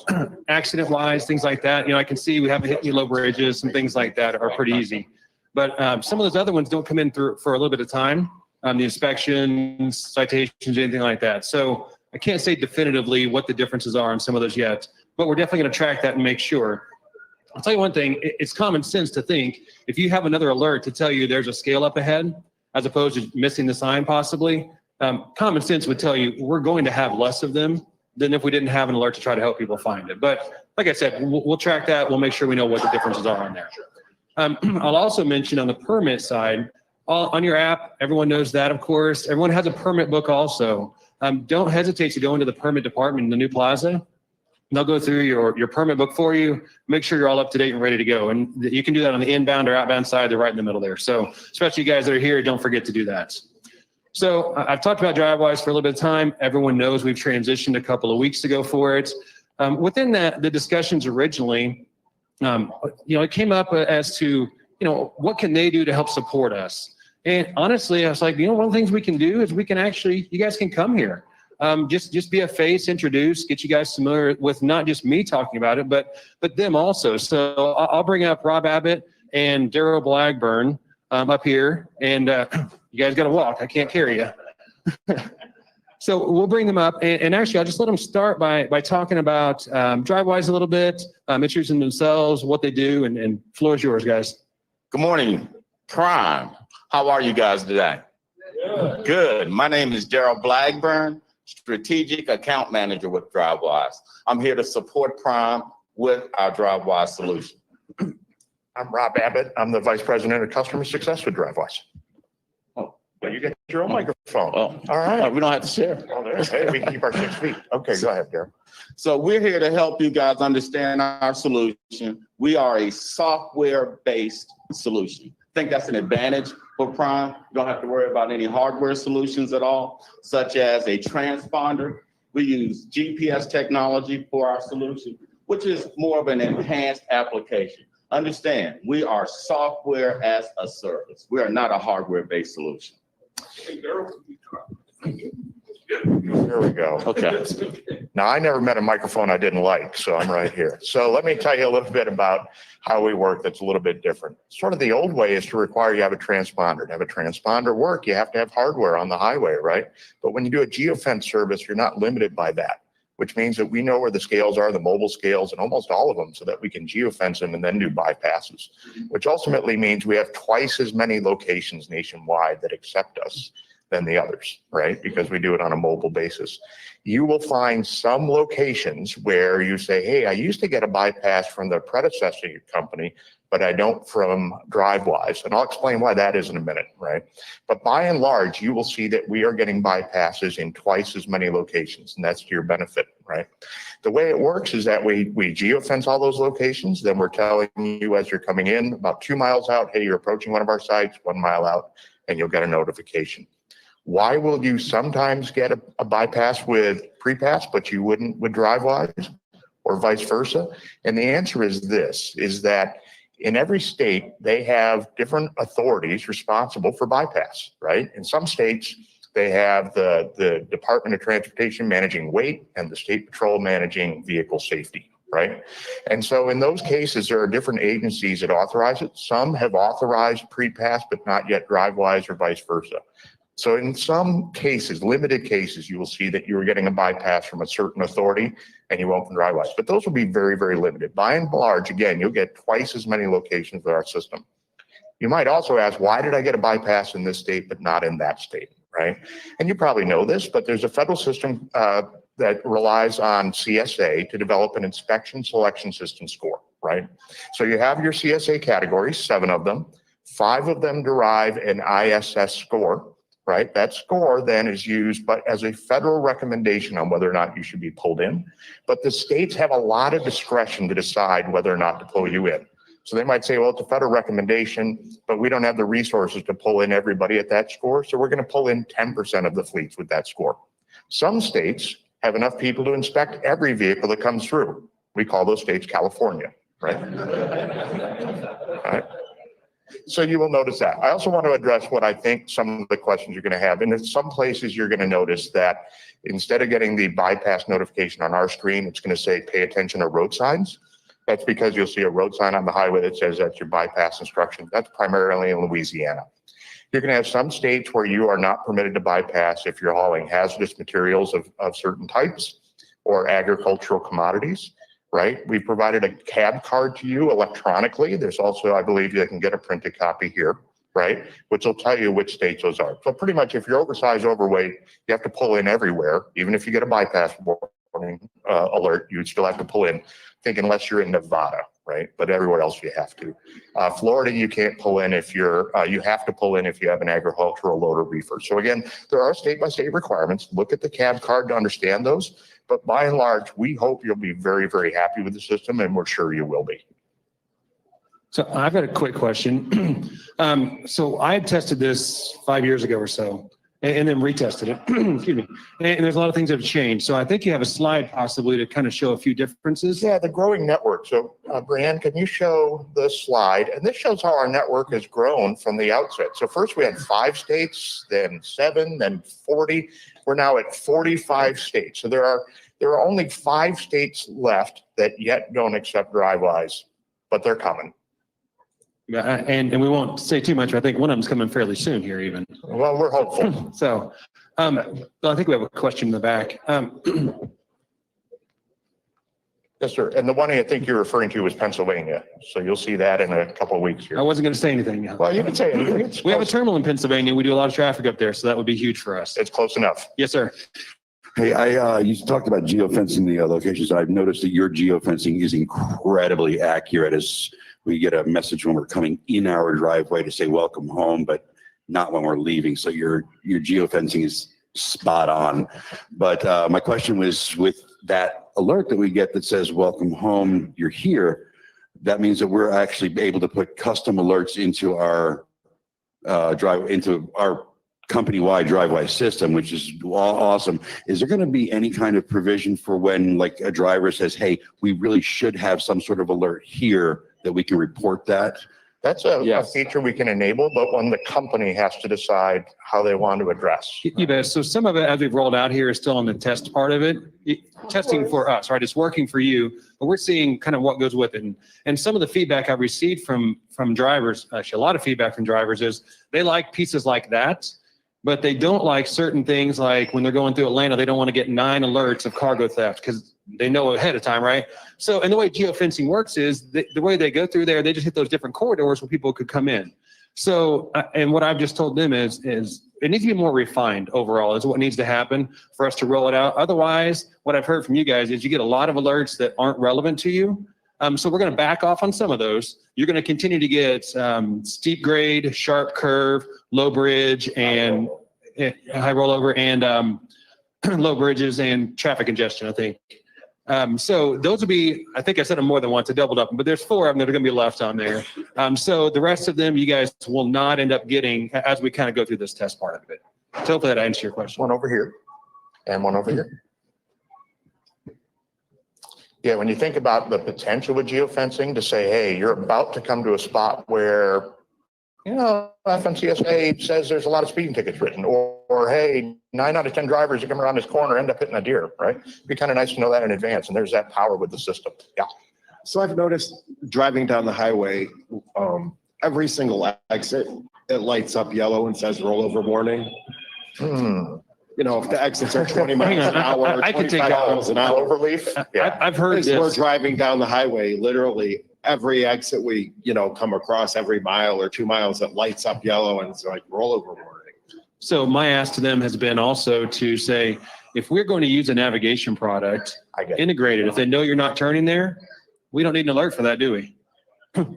accident wise, things like that, I can see we haven't hit any low bridges, some things like that are pretty easy. But some of those other ones don't come in for a little bit of time. The inspections, citations, anything like that. So I can't say definitively what the differences are on some of those yet, but we're definitely going to track that and make sure. I'll tell you one thing, it's common sense to think if you have another alert to tell you there's a scale up ahead, as opposed to missing the sign possibly, common sense would tell you we're going to have less of them than if we didn't have an alert to try to help people find it. But like I said, we'll track that. We'll make sure we know what the differences are on there. I'll also mention on the permit side, on your app, everyone knows that, of course. Everyone has a permit book also. Don't hesitate to go into the permit department in the new plaza. They'll go through your permit book for you, make sure you're all up to date and ready to go. And you can do that on the inbound or outbound side. They're right in the middle there. So especially you guys that are here, don't forget to do that. So I've talked about DriveWise for a little bit of time. Everyone knows we've transitioned a couple of weeks ago for it. Within that, the discussions originally, it came up as to, what can they do to help support us? And honestly, I was like, one of the things we can do is you guys can come here. Just be a face, introduce, get you guys familiar with not just me talking about it, but them also. So I'll bring up Rob Abbott and Daryl Blackburn up here, and you guys got to walk. I can't carry you. So we'll bring them up, and actually I'll just let them start by talking about DriveWise a little bit, introducing themselves, what they do, and floor is yours, guys. Good morning, Prime. How are you guys today? Good. My name is Daryl Blackburn, Strategic Account Manager with DriveWise. I'm here to support Prime with our DriveWise solution. I'm Rob Abbott. I'm the Vice President of Customer Success with DriveWise. Well, you get your own microphone. Oh, all right. We don't have to share. Oh, hey, we can keep our 6 feet. Okay, go ahead, Daryl. So we're here to help you guys understand our solution. We are a software-based solution. I think that's an advantage for Prime. You don't have to worry about any hardware solutions at all, such as a transponder. We use GPS technology for our solution, which is more of an enhanced application. Understand, we are software as a service. We are not a hardware-based solution. There we go. Okay. Now, I never met a microphone I didn't like, so I'm right here. So let me tell you a little bit about how we work that's a little bit different. Sort of the old way is to require you have a transponder. To have a transponder work, you have to have hardware on the highway, right? But when you do a geofence service, you're not limited by that. which means that we know where the scales are, the mobile scales, and almost all of them, so that we can geofence them and then do bypasses, which ultimately means we have twice as many locations nationwide that accept us than the others, right? Because we do it on a mobile basis. You will find some locations where you say, hey, I used to get a bypass from the predecessor company, but I don't from DriveWise. And I'll explain why that is in a minute, right? But by and large, you will see that we are getting bypasses in twice as many locations, and that's to your benefit, right? The way it works is that we geofence all those locations, then we're telling you as you're coming in about 2 miles out, hey, you're approaching one of our sites, 1 mile out, and you'll get a notification. Why will you sometimes get a bypass with pre-pass, but you wouldn't with DriveWise, or vice versa? And the answer is this, is that in every state, they have different authorities responsible for bypass, right? In some states, they have the Department of Transportation managing weight and the State Patrol managing vehicle safety, right? And so in those cases, there are different agencies that authorize it. Some have authorized pre-pass, but not yet DriveWise or vice versa. So in some cases, limited cases, you will see that you're getting a bypass from a certain authority and you won't from DriveWise, but those will be very, very limited. By and large, again, you'll get twice as many locations with our system. You might also ask, why did I get a bypass in this state, but not in that state, right? And you probably know this, but there's a federal system that relies on CSA to develop an inspection selection system score, right? So you have your CSA categories, 7 of them, 5 of them derive an ISS score, right? That score then is used but as a federal recommendation on whether or not you should be pulled in. But the states have a lot of discretion to decide whether or not to pull you in. So they might say, well, it's a federal recommendation, but we don't have the resources to pull in everybody at that score. So we're going to pull in 10% of the fleets with that score. Some states have enough people to inspect every vehicle that comes through. We call those states California, right? All right. So you will notice that. I also want to address what I think some of the questions you're going to have. And in some places, you're going to notice that instead of getting the bypass notification on our screen, it's going to say, pay attention to road signs. That's because you'll see a road sign on the highway that says that's your bypass instruction. That's primarily in Louisiana. You're going to have some states where you are not permitted to bypass if you're hauling hazardous materials of certain types or agricultural commodities. Right? We provided a cab card to you electronically. There's also, I believe, you can get a printed copy here, right? Which will tell you which states those are. So pretty much if you're oversized, overweight, you have to pull in everywhere. Even if you get a bypass warning alert, you still have to pull in. I think unless you're in Nevada, right? But everywhere else you have to. Florida, you can't pull in if you're, you have to pull in if you have an agricultural load or reefer. So again, there are state-by-state requirements. Look at the cab card to understand those. But by and large, we hope you'll be very, very happy with the system, and we're sure you will be. So I've got a quick question. So I had tested this 5 years ago or so, and then retested it. Excuse me. And there's a lot of things that have changed. So I think you have a slide possibly to kind of show a few differences. Yeah, the growing network. So Brianne, can you show the slide? And this shows how our network has grown from the outset. So first we had 5 states, then 7, then 40. We're now at 45 states. So there are only 5 states left that yet don't accept DriveWise, but they're coming. And we won't say too much. I think one of them's coming fairly soon here even. Well, we're hopeful. So I think we have a question in the back. Yes, sir. And the one I think you're referring to is Pennsylvania. So you'll see that in a couple of weeks here. I wasn't going to say anything. Well, you can say anything. We have a terminal in Pennsylvania. We do a lot of traffic up there, so that would be huge for us. It's close enough. Yes, sir. Hey, you talked about geofencing the locations. I've noticed that your geofencing is incredibly accurate as we get a message when we're coming in our driveway to say welcome home, but not when we're leaving. So your geofencing is spot on. But my question was with that alert that we get that says welcome home, you're here, that means that we're actually able to put custom alerts into our company-wide DriveWise system, which is awesome. Is there going to be any kind of provision for when like a driver says, hey, we really should have some sort of alert here that we can report that? That's a feature we can enable, but one the company has to decide how they want to address. You bet. So some of it, as we've rolled out here, is still on the test part of it. Testing for us, right? It's working for you, but we're seeing kind of what goes with it. And some of the feedback I've received from drivers, actually a lot of feedback from drivers is they like pieces like that, but they don't like certain things, like when they're going through Atlanta, they don't want to get 9 alerts of cargo theft because they know ahead of time, right? So, and the way geofencing works is the way they go through there, they just hit those different corridors where people could come in. So, and what I've just told them is it needs to be more refined overall is what needs to happen for us to roll it out. Otherwise, what I've heard from you guys is you get a lot of alerts that aren't relevant to you. So we're going to back off on some of those. You're going to continue to get steep grade, sharp curve, low bridge, and high rollover, and low bridges and traffic congestion, I think. So those will be, I think I said them more than once, I doubled up, but there's 4 of them that are going to be left on there. So the rest of them, you guys will not end up getting as we kind of go through this test part of it. So hopefully that answers your question. One over here and one over here. Yeah, when you think about the potential with geofencing to say, hey, you're about to come to a spot where, you know, FMCSA says there's a lot of speeding tickets written, or hey, 9 out of 10 drivers that come around this corner end up hitting a deer, right? It'd be kind of nice to know that in advance, and there's that power with the system. Yeah. So I've noticed driving down the highway, every single exit, it lights up yellow and says rollover warning. You know, if the exits are 20 miles an hour, I can take 25 that. miles an hour. Overleaf. Yeah. I've heard As we're this. driving down the highway, literally every exit we, come across every mile or 2 miles, it lights up yellow and it's like rollover warning. So my ask to them has been also to say, if we're going to use a navigation product integrated, if they know you're not turning there, we don't need an alert for that, do we?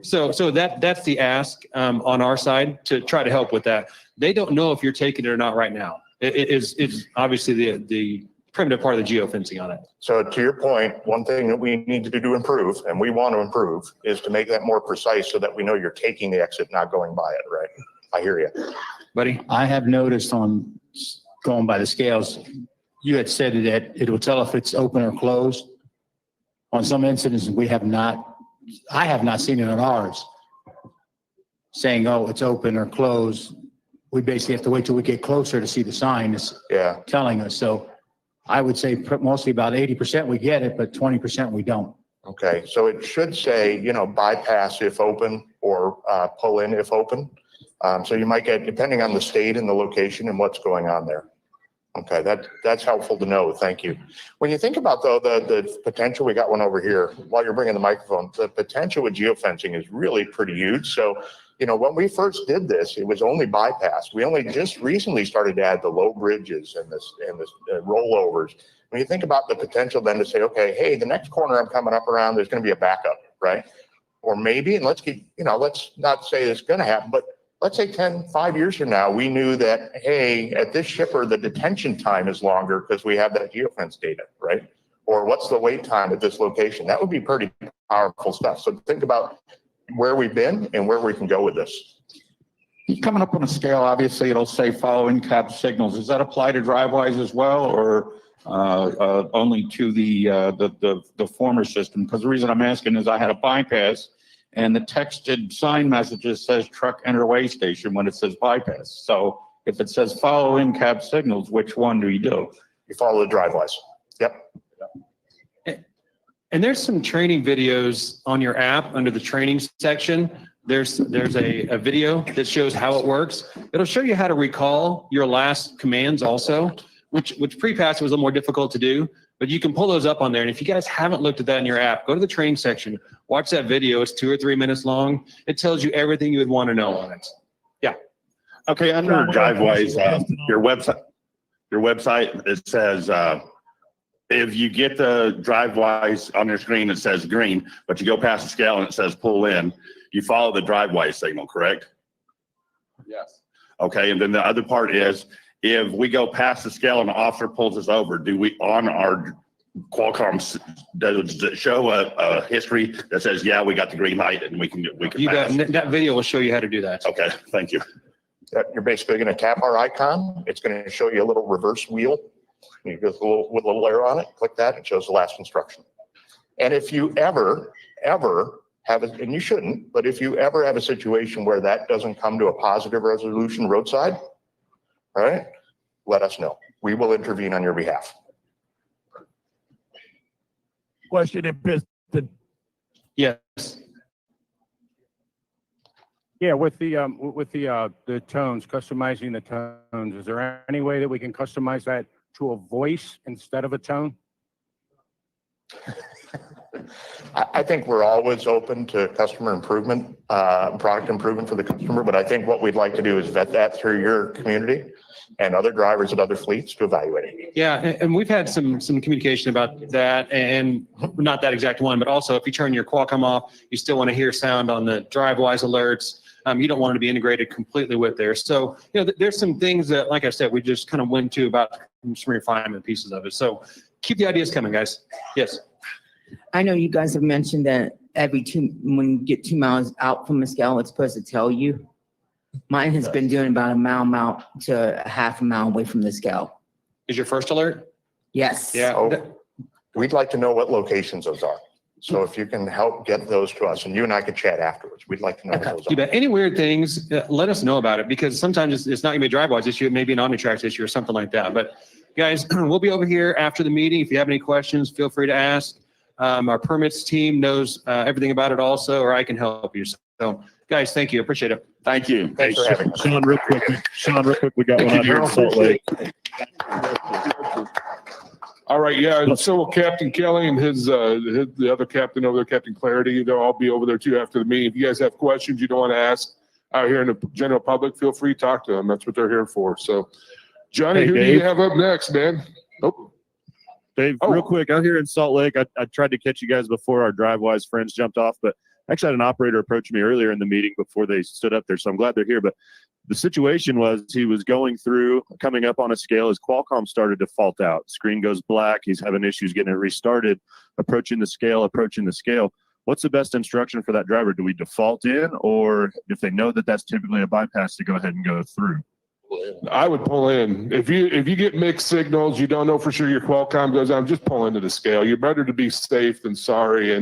So that's the ask on our side to try to help with that. They don't know if you're taking it or not right now. It's obviously the primitive part of the geofencing on it. So to your point, one thing that we need to do to improve, and we want to improve, is to make that more precise so that we know you're taking the exit, not going by it, right? I hear you. Buddy? I have noticed on going by the scales, you had said that it will tell if it's open or closed. On some incidents, I have not seen it on ours saying, oh, it's open or closed. We basically have to wait till we get closer to see the sign telling us. So I would say mostly about 80% we get it, but 20% we don't. Okay, so it should say, bypass if open or pull in if open. So you might get, depending on the state and the location and what's going on there. Okay, that's helpful to know. Thank you. When you think about, though, the potential, we got one over here while you're bringing the microphone, the potential with geofencing is really pretty huge. So, when we first did this, it was only bypass. We only just recently started to add the low bridges and the rollovers. When you think about the potential then to say, okay, hey, the next corner I'm coming up around, there's going to be a backup, right? Or maybe, and let's not say it's going to happen, but let's say 5 years from now, we knew that, hey, at this shipper, the detention time is longer because we have that geofence data, right? Or what's the wait time at this location? That would be pretty powerful stuff. So think about where we've been and where we can go with this. Coming up on a scale, obviously it'll say following cab signals. Does that apply to DriveWise as well, or only to the former system? Because the reason I'm asking is I had a bypass and the texted sign messages says truck enter way station when it says bypass. So if it says follow in cab signals, which one do you do? You follow the DriveWise. Yep. And there's some training videos on your app under the training section. There's a video that shows how it works. It'll show you how to recall your last commands also, which pre-pass was a little more difficult to do, but you can pull those up on there. And if you guys haven't looked at that in your app, go to the training section, watch that video. It's 2 or 3 minutes long. It tells you everything you would want to know on it. Yeah. Okay, under DriveWise, your website, it says, if you get the DriveWise on your screen, it says green, but you go past the scale and it says pull in, you follow the DriveWise signal, correct? Yes. Okay, and then the other part is, if we go past the scale and the officer pulls us over, do we on our Qualcomm, does it show a history that says, yeah, we got the green light and we can pass? That video will show you how to do that. Okay, thank you. You're basically going to tap our icon. It's going to show you a little reverse wheel. You go with a little arrow on it, click that, it shows the last instruction. And if you ever have it, and you shouldn't, but if you ever have a situation where that doesn't come to a positive resolution roadside, all right, let us know. We will intervene on your behalf. Question in Piston. Yes. Yeah, with the tones, customizing the tones, is there any way that we can customize that to a voice instead of a tone? I think we're always open to customer improvement, product improvement for the customer, but I think what we'd like to do is vet that through your community and other drivers at other fleets to evaluate it. Yeah, and we've had some communication about that, and not that exact one, but also if you turn your Qualcomm off, you still want to hear sound on the DriveWise alerts. You don't want it to be integrated completely with there. So, there's some things that, like I said, we just kind of went to about some refinement pieces of it. So keep the ideas coming, guys. Yes. I know you guys have mentioned that when you get 2 miles out from a scale, it's supposed to tell you. Mine has been doing about a mile to a half a mile away from the scale. Is your first alert? Yes. Yeah. So we'd like to know what locations those are. So if you can help get those to us, and you and I could chat afterwards, we'd like to know what those You are. bet. Any weird things, let us know about it, because sometimes it's not gonna be a DriveWise issue, it may be an OmniTrax issue or something like that. But guys, we'll be over here after the meeting. If you have any questions, feel free to ask. Our permits team knows everything about it also, or I can help you. So guys, thank you. Appreciate it. Thank you. Thanks for having us. Sean, real quick, we got one out here in Salt Lake. All right, yeah, and so will Captain Kelly and the other captain over there, Captain Clarity. They'll all be over there too after the meeting. If you guys have questions you don't want to ask out here in the general public, feel free to talk to them. That's what they're here for. So, Johnny, Hey, who do Dave. you have up next, man? Oh. Dave, real quick, out here in Salt Lake, I tried to catch you guys before our DriveWise friends jumped off, but I actually had an operator approach me earlier in the meeting before they stood up there, so I'm glad they're here. But the situation was he was going through, coming up on a scale, his Qualcomm started to fault out. Screen goes black. He's having issues getting it restarted, approaching the scale. What's the best instruction for that driver? Do we default in, or if they know that that's typically a bypass, to go ahead and go through? I would pull in. If you get mixed signals, you don't know for sure your Qualcomm goes on, just pull into the scale. You're better to be safe than sorry.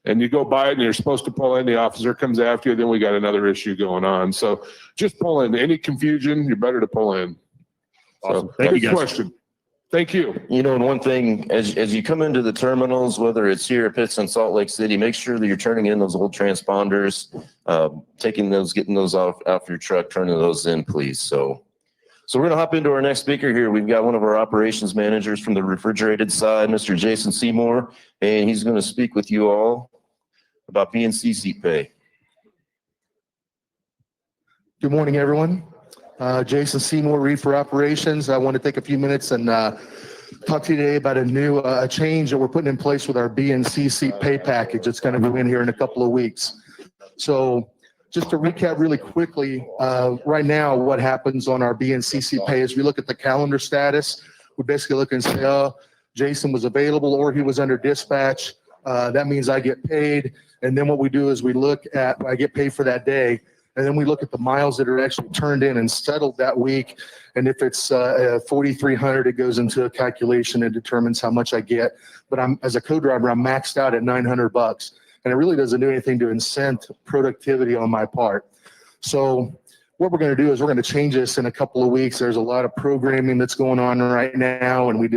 And you go by it and you're supposed to pull in, the officer comes after you, then we got another issue going on. So just pull in. Any confusion, you're better to pull in. Awesome. So, Thank you, good guys. question. Thank you. And one thing, as you come into the terminals, whether it's here at Pitts and Salt Lake City, make sure that you're turning in those old transponders, getting those off your truck, turning those in, please. So we're going to hop into our next speaker here. We've got one of our operations managers from the refrigerated side, Mr. Jason Seymour, and he's going to speak with you all about BNCC pay. Good morning, everyone. Jason Seymour, Reefer Operations. I want to take a few minutes and talk to you today about a new change that we're putting in place with our BNCC pay package. It's going to go in here in a couple of weeks. So just to recap really quickly, right now what happens on our BNCC pay is we look at the calendar status. We basically look and say, oh, Jason was available or he was under dispatch. That means I get paid. And then what we do is we look at, I get paid for that day. And then we look at the miles that are actually turned in and settled that week. And if it's 4,300, it goes into a calculation and determines how much I get. But as a co-driver, I'm maxed out at $900. And it really doesn't do anything to incent productivity on my part. So what we're going to do is we're going to change this in a couple of weeks. There's a lot of programming that's going on right now, and we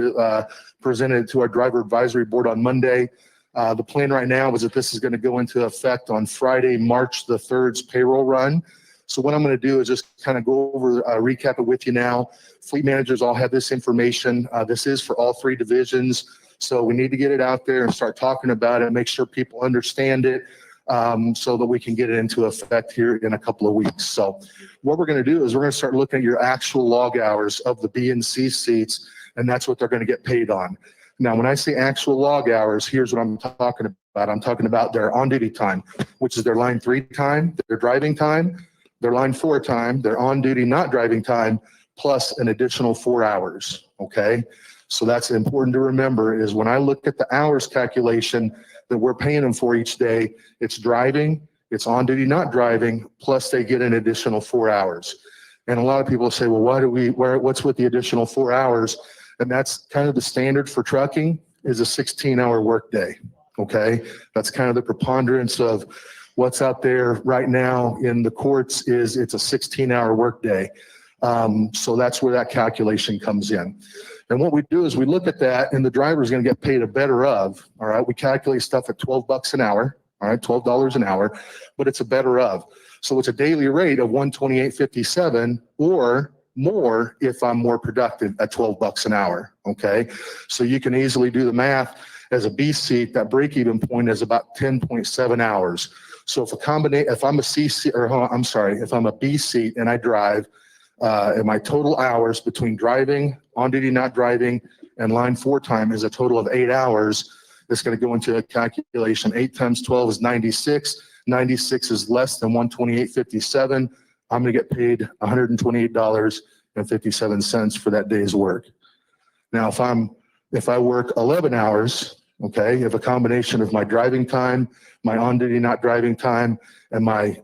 presented it to our driver advisory board on Monday. The plan right now is that this is going to go into effect on Friday, March the 3rd's payroll run. So what I'm going to do is just kind of go over, recap it with you now. Fleet managers all have this information. This is for all 3 divisions. So we need to get it out there and start talking about it, make sure people understand it, so that we can get it into effect here in a couple of weeks. So what we're going to do is we're going to start looking at your actual log hours of the B and C seats, and that's what they're going to get paid on. Now, when I say actual log hours, here's what I'm talking about. I'm talking about their on-duty time, which is their line 3 time, their driving time, their line 4 time, their on-duty not driving time, plus an additional 4 hours, okay? So that's important to remember is when I look at the hours calculation that we're paying them for each day, it's driving, it's on-duty not driving, plus they get an additional 4 hours. And a lot of people say, well, what's with the additional 4 hours? And that's kind of the standard for trucking is a 16-hour workday, okay? That's kind of the preponderance of what's out there right now in the courts is it's a 16-hour workday. So that's where that calculation comes in. And what we do is we look at that and the driver is going to get paid a better of, all right? We calculate stuff at $12 an hour, all right, $12 an hour, but it's a better of. So it's a daily rate of $128.57 or more if I'm more productive at $12 an hour. Okay. So you can easily do the math. As a B seat, that break even point is about 10.7 hours. So if I'm a C seat, or I'm sorry, if I'm a B seat and I drive, and my total hours between driving, on duty, not driving, and line 4 time is a total of 8 hours. It's going to go into a calculation. 8 times 12 is 96. 96 is less than 128.57. I'm going to get paid $128.57 for that day's work. Now, if I work 11 hours, okay, if a combination of my driving time, my on duty, not driving time, and my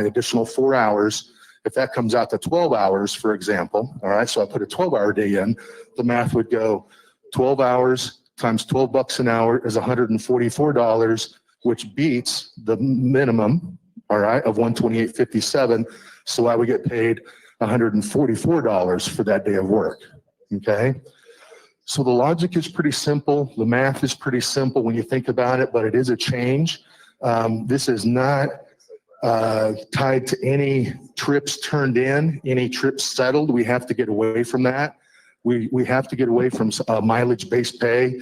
additional 4 hours, if that comes out to 12 hours, for example, all right, so I put a 12-hour day in, the math would go 12 hours times $12 an hour is $144, which beats the minimum, all right, of $128.57. So I would get paid $144 for that day of work, okay? So the logic is pretty simple. The math is pretty simple when you think about it, but it is a change. This is not tied to any trips turned in, any trips settled. We have to get away from that. We have to get away from mileage-based pay,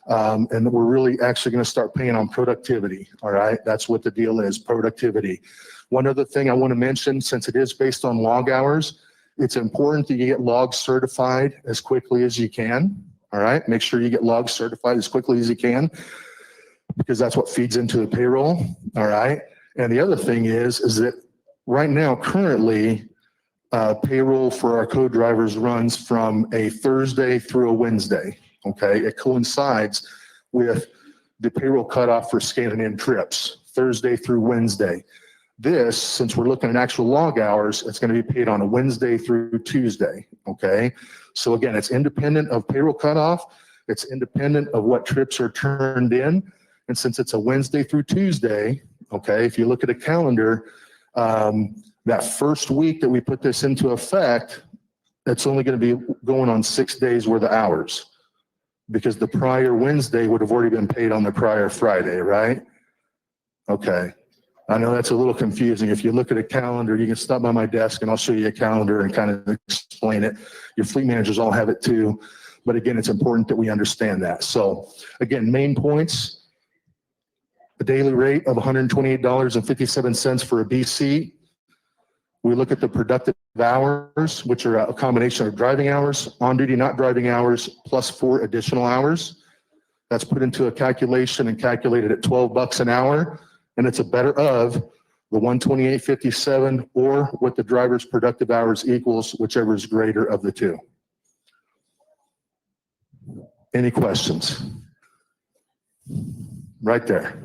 and we're really actually going to start paying on productivity. All right, that's what the deal is, productivity. One other thing I want to mention, since it is based on log hours, it's important that you get log certified as quickly as you can. All right, make sure you get log certified as quickly as you can, because that's what feeds into the payroll. All right, and the other thing is that right now, currently, payroll for our co-drivers runs from a Thursday through a Wednesday. Okay, it coincides with the payroll cutoff for scanning in trips, Thursday through Wednesday. This, since we're looking at actual log hours, it's going to be paid on a Wednesday through Tuesday. Okay, so again, it's independent of payroll cutoff. It's independent of what trips are turned in. And since it's a Wednesday through Tuesday, okay, if you look at a calendar, that first week that we put this into effect, it's only going to be going on 6 days worth of hours, because the prior Wednesday would have already been paid on the prior Friday, right? Okay. I know that's a little confusing. If you look at a calendar, you can stop by my desk and I'll show you a calendar and kind of explain it. Your fleet managers all have it too. But again, it's important that we understand that. So again, main points, a daily rate of $128.57 for a BC. We look at the productive hours, which are a combination of driving hours, on duty, not driving hours, plus 4 additional hours. That's put into a calculation and calculated at $12 an hour. And it's a better of the $128.57 or what the driver's productive hours equals, whichever is greater of the two. Any questions? Right there.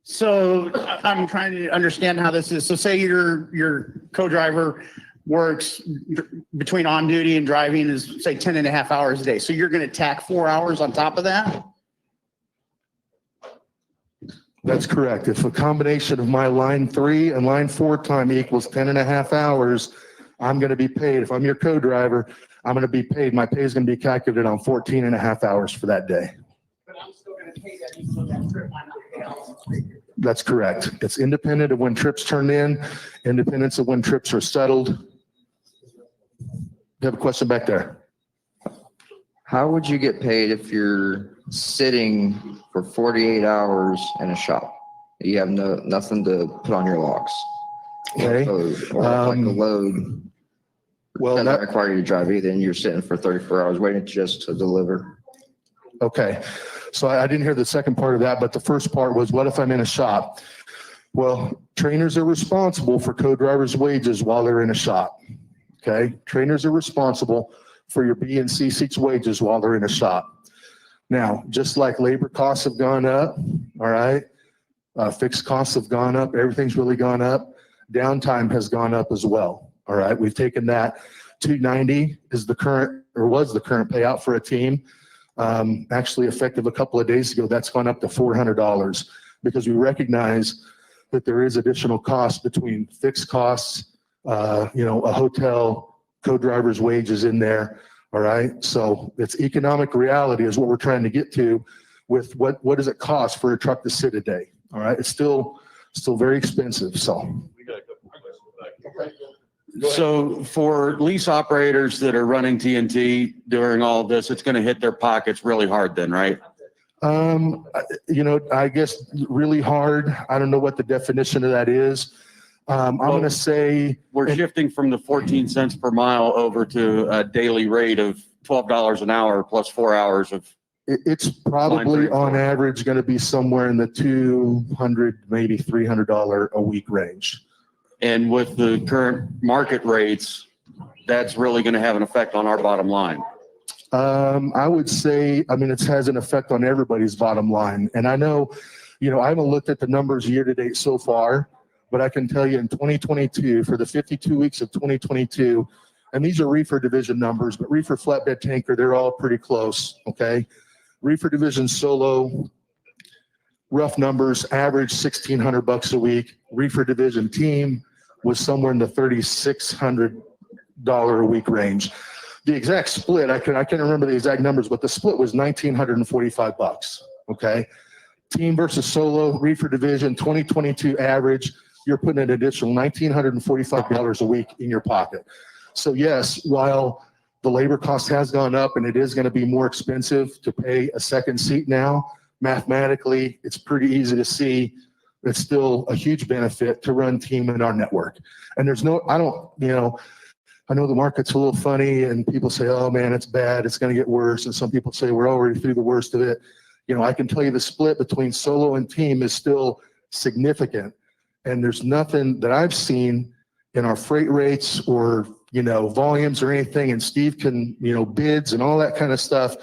So I'm trying to understand how this is. So say your co-driver works between on duty and driving is say 10 and a half hours a day. So you're going to tack 4 hours on top of that? That's correct. If a combination of my line 3 and line 4 time equals 10 and a half hours, I'm going to be paid. If I'm your co-driver, I'm going to be paid. My pay is going to be calculated on 14 and a half hours for that day. But I'm still going to pay that equal that trip line. That's correct. It's independent of when trips turn in, independence of when trips are settled. You have a question back there? How would you get paid if you're sitting for 48 hours in a shop? You have nothing to put on your logs. Okay. Or like a load. Well, doesn't require you to drive either, and you're sitting for 34 hours waiting just to deliver. Okay. So I didn't hear the second part of that, but the first part was, what if I'm in a shop? Well, trainers are responsible for co-drivers' wages while they're in a shop. Okay. Trainers are responsible for your B and C seats wages while they're in a shop. Now, just like labor costs have gone up, all right, fixed costs have gone up, everything's really gone up, downtime has gone up as well, all right? We've taken that, $290 is the current, or was the current payout for a team. Actually effective a couple of days ago, that's gone up to $400 because we recognize that there is additional cost between fixed costs, a hotel, co-driver's wages in there. All right. So it's economic reality is what we're trying to get to with what does it cost for a truck to sit a day? All right. It's still very expensive. So. So for lease operators that are running TNT during all of this, it's going to hit their pockets really hard then, right? I guess really hard. I don't know what the definition of that is. I'm going to say we're shifting from the 14 cents per mile over to a daily rate of $12 an hour plus 4 hours of. It's probably on average going to be somewhere in the $200, maybe $300 a week range. And with the current market rates, that's really going to have an effect on our bottom line. I would say, it has an effect on everybody's bottom line. And I know, I haven't looked at the numbers year to date so far, but I can tell you in 2022, for the 52 weeks of 2022, and these are reefer division numbers, but reefer flatbed tanker, they're all pretty close. Okay. Reefer division solo, rough numbers, average $1,600 a week. Reefer division team was somewhere in the $3,600 a week range. The exact split, I can't remember the exact numbers, but the split was $1,945. Okay. Team versus solo, reefer division, 2022 average, you're putting an additional $1,945 a week in your pocket. So yes, while the labor cost has gone up and it is going to be more expensive to pay a second seat now, mathematically, it's pretty easy to see it's still a huge benefit to run team in our network. And I know the market's a little funny and people say, oh man, it's bad, it's going to get worse. And some people say we're already through the worst of it. I can tell you the split between solo and team is still significant. And there's nothing that I've seen in our freight rates or, volumes or anything. And Steve can, bids and all that kind of stuff,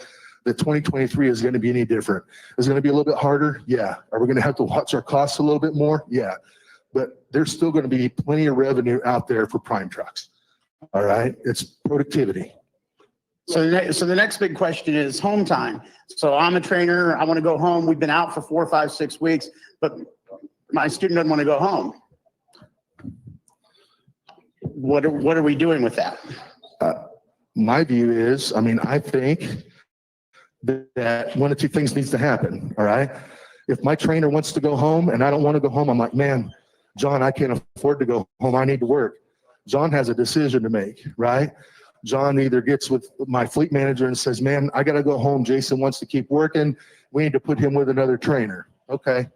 that 2023 is going to be any different. Is it going to be a little bit harder? Yeah. Are we going to have to watch our costs a little bit more? Yeah. But there's still going to be plenty of revenue out there for prime trucks. All right. It's productivity. So the next big question is home time. So I'm a trainer. I want to go home. We've been out for 4, 5, 6 weeks, but my student doesn't want to go home. What are we doing with that? My view is, I think that one of two things needs to happen. All right. If my trainer wants to go home and I don't want to go home, I'm like, man, John, I can't afford to go home. I need to work. John has a decision to make, right? John either gets with my fleet manager and says, man, I got to go home. Jason wants to keep working. We need to put him with another trainer. Okay.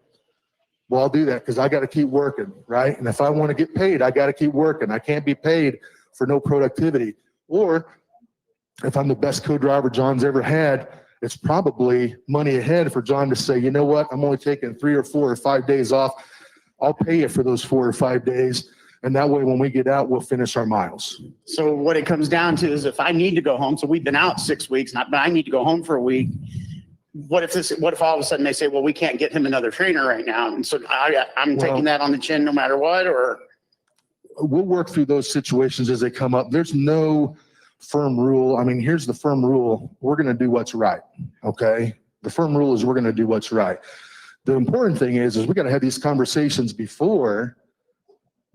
Well, I'll do that because I got to keep working, right? And if I want to get paid, I got to keep working. I can't be paid for no productivity. Or if I'm the best co-driver John's ever had, it's probably money ahead for John to say, you know what? I'm only taking 3 or 4 or 5 days off. I'll pay you for those 4 or 5 days. And that way, when we get out, we'll finish our miles. So what it comes down to is if I need to go home, so we've been out 6 weeks, but I need to go home for a week. What if all of a sudden they say, well, we can't get him another trainer right now. And so I'm taking that on the chin no matter what, or? We'll work through those situations as they come up. There's no firm rule. Here's the firm rule. We're going to do what's right. Okay. The firm rule is we're going to do what's right. The important thing is we got to have these conversations before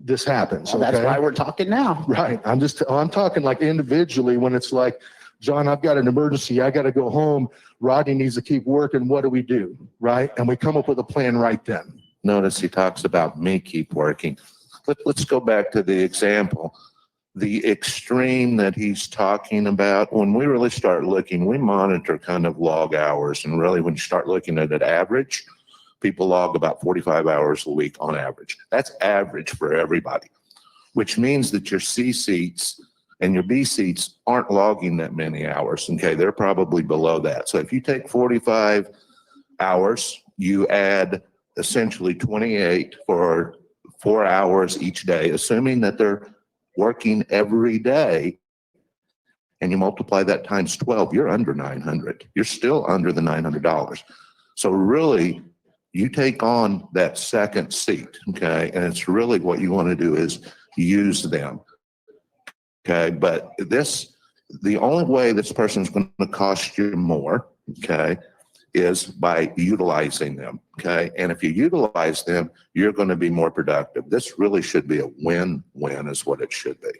this happens. Well, that's why we're talking now. Right. I'm talking like individually when it's like, John, I've got an emergency. I got to go home. Rodney needs to keep working. What do we do? Right. And we come up with a plan right then. Notice he talks about me keep working. Let's go back to the example. The extreme that he's talking about, when we really start looking, we monitor kind of log hours. And really when you start looking at an average, people log about 45 hours a week on average. That's average for everybody, which means that your C seats and your B seats aren't logging that many hours. Okay, they're probably below that. So if you take 45 hours, you add essentially 28 for 4 hours each day, assuming that they're working every day, and you multiply that times 12, you're under 900. You're still under the $900. So really, you take on that second seat, okay? And it's really what you want to do is use them. Okay, but the only way this person's going to cost you more, okay, is by utilizing them, okay? And if you utilize them, you're going to be more productive. This really should be a win-win is what it should be.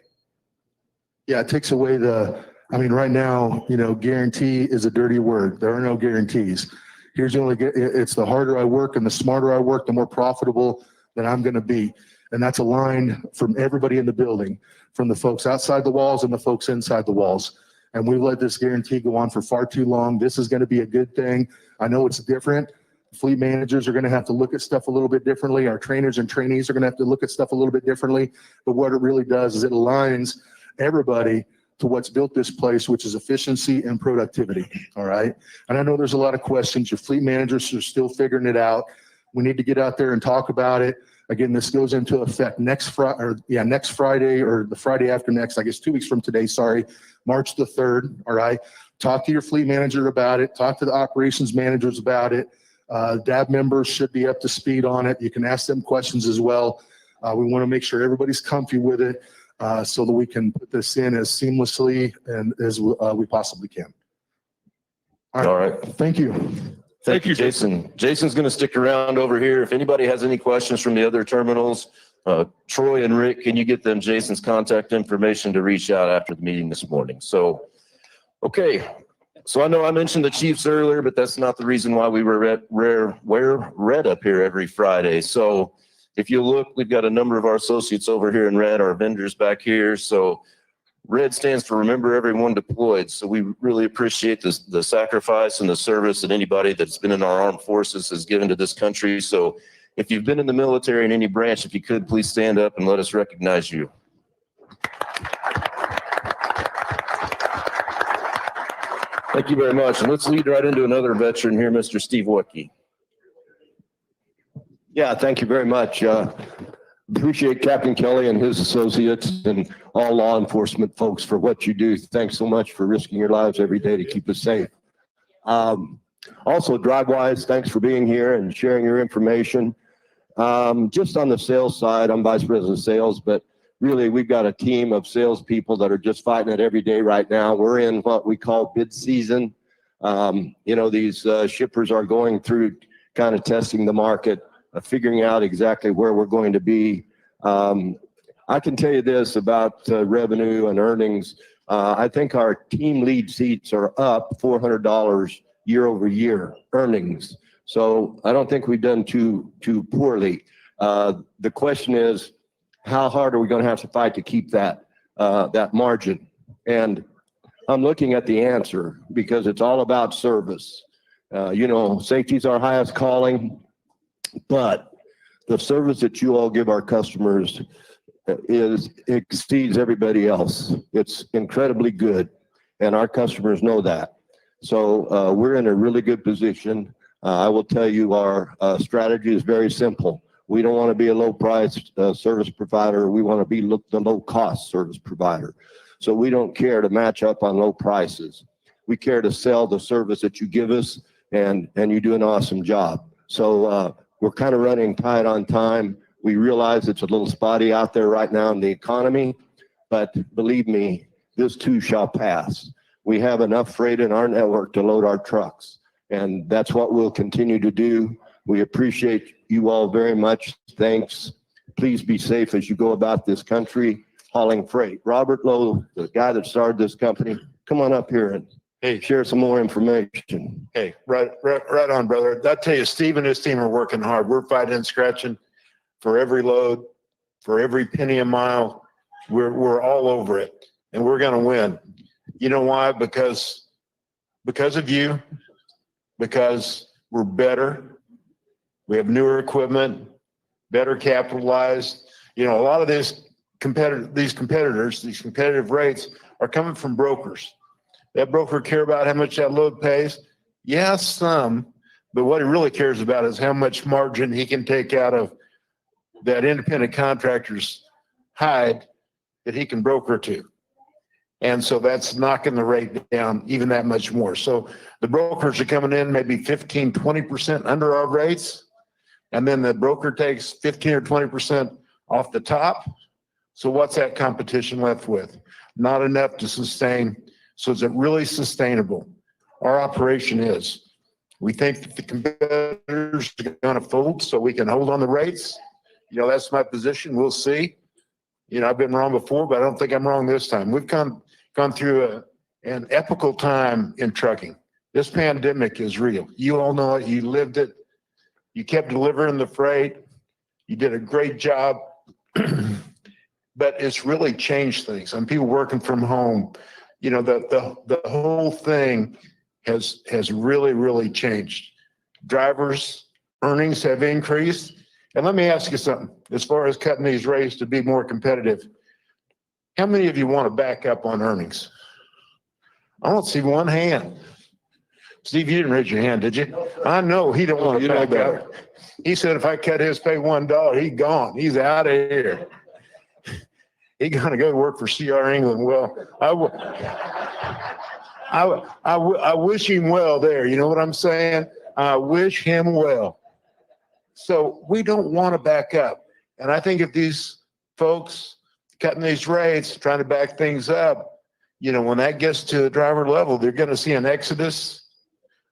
Yeah, it takes away right now, guarantee is a dirty word. There are no guarantees. Here's the only, it's the harder I work and the smarter I work, the more profitable that I'm going to be. And that's a line from everybody in the building, from the folks outside the walls and the folks inside the walls. And we've let this guarantee go on for far too long. This is going to be a good thing. I know it's different. Fleet managers are going to have to look at stuff a little bit differently. Our trainers and trainees are going to have to look at stuff a little bit differently. But what it really does is it aligns everybody to what's built this place, which is efficiency and productivity. All right. And I know there's a lot of questions. Your fleet managers are still figuring it out. We need to get out there and talk about it. Again, this goes into effect next Friday or the Friday after next, I guess 2 weeks from today, sorry, March the 3rd. All right. Talk to your fleet manager about it. Talk to the operations managers about it. DAB members should be up to speed on it. You can ask them questions as well. We want to make sure everybody's comfy with it so that we can put this in as seamlessly and as we possibly can. All right. Thank you. Thank you, Jason. Jason's going to stick around over here. If anybody has any questions from the other terminals, Troy and Rick, can you get them Jason's contact information to reach out after the meeting this morning? So, okay. So I know I mentioned the Chiefs earlier, but that's not the reason why we wear red up here every Friday. So if you look, we've got a number of our associates over here in red, our vendors back here. So red stands for Remember Everyone Deployed. So we really appreciate the sacrifice and the service that anybody that's been in our armed forces has given to this country. So if you've been in the military in any branch, if you could, please stand up and let us recognize you. Thank you very much. And let's lead right into another veteran here, Mr. Steve Wicke. Yeah, thank you very much. Appreciate Captain Kelly and his associates and all law enforcement folks for what you do. Thanks so much for risking your lives every day to keep us safe. Also, DriveWise, thanks for being here and sharing your information. Just on the sales side, I'm Vice President of Sales, but really we've got a team of salespeople that are just fighting it every day right now. We're in what we call bid season. These shippers are going through kind of testing the market, figuring out exactly where we're going to be. I can tell you this about revenue and earnings. I think our team lead seats are up $400 year over year earnings. So I don't think we've done too poorly. The question is, how hard are we going to have to fight to keep that margin? And I'm looking at the answer because it's all about service. Safety is our highest calling, but the service that you all give our customers exceeds everybody else. It's incredibly good, and our customers know that. So we're in a really good position. I will tell you our strategy is very simple. We don't want to be a low-priced service provider. We want to be the low-cost service provider. So we don't care to match up on low prices. We care to sell the service that you give us, and you do an awesome job. So we're kind of running tight on time. We realize it's a little spotty out there right now in the economy, but believe me, this too shall pass. We have enough freight in our network to load our trucks, and that's what we'll continue to do. We appreciate you all very much. Thanks. Please be safe as you go about this country hauling freight. Robert Lowe, the guy that started this company, come on up here and share some more information. Hey, right on, brother. I tell you, Steve and his team are working hard. We're fighting and scratching for every load, for every penny a mile. We're all over it, and we're going to win. You know why? Because of you, because we're better. We have newer equipment, better capitalized. A lot of these competitive rates are coming from brokers. That broker care about how much that load pays? Yeah, some, but what he really cares about is how much margin he can take out of that independent contractor's hide that he can broker to. And so that's knocking the rate down even that much more. So the brokers are coming in maybe 15, 20% under our rates. And then the broker takes 15 or 20% off the top. So what's that competition left with? Not enough to sustain. So is it really sustainable? Our operation is. We think that the competitors are going to fold so we can hold on the rates. That's my position. We'll see. I've been wrong before, but I don't think I'm wrong this time. We've gone through an epical time in trucking. This pandemic is real. You all know it. You lived it. You kept delivering the freight. You did a great job. But it's really changed things. And people working from home, you know, the whole thing has really, really changed. Drivers' earnings have increased. And let me ask you something, as far as cutting these rates to be more competitive, how many of you want to back up on earnings? I don't see one hand. Steve, you didn't raise your hand, did you? I know he don't want to back up. He said if I cut his pay $1, he's gone. He's out of here. He's gonna go work for CR England. Well, I wish him well there. You know what I'm saying? I wish him well. So we don't want to back up. And I think if these folks cutting these rates, trying to back things up, you know, when that gets to the driver level, they're going to see an exodus.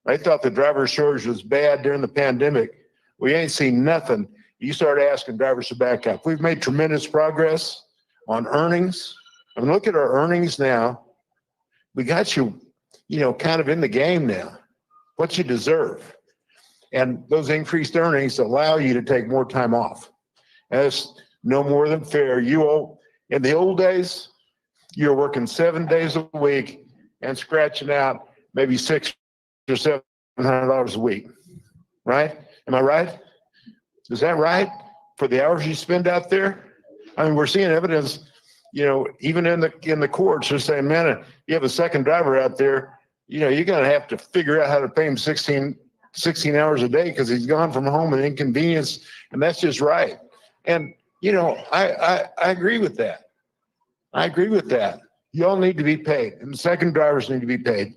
I thought the driver shortage was bad during the pandemic. We ain't seen nothing. You start asking drivers to back up. We've made tremendous progress on earnings. I mean, look at our earnings now. We got you, you know, kind of in the game now. What you deserve. And those increased earnings allow you to take more time off. That's no more than fair. You all, in the old days, you're working 7 days a week and scratching out maybe $600 or $700 a week, right? Am I right? Is that right? For the hours you spend out there? I mean, we're seeing evidence, you know, even in the courts, they're saying, man, you have a second driver out there, you know, you're going to have to figure out how to pay him 16 hours a day because he's gone from home and inconvenience, and that's just right. And, you know, I agree with that. I agree with that. You all need to be paid, and the second drivers need to be paid.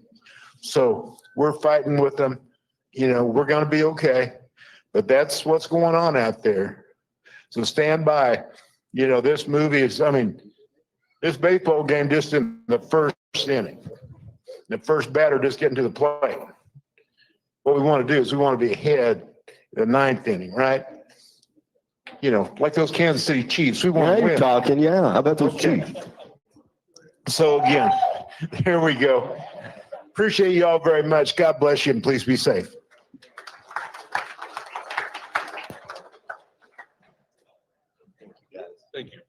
So we're fighting with them. You know, we're going to be okay, but that's what's going on out there. So stand by. You know, this movie is, I mean, this baseball game just in the first inning, the first batter just getting to the plate. What we want to do is we want to be ahead in the ninth inning, right? You know, like those Kansas City Chiefs. We want to win. Talking, yeah. How about those Chiefs? So again, there we go. Appreciate you all very much. God bless you, and please be safe. Thank you.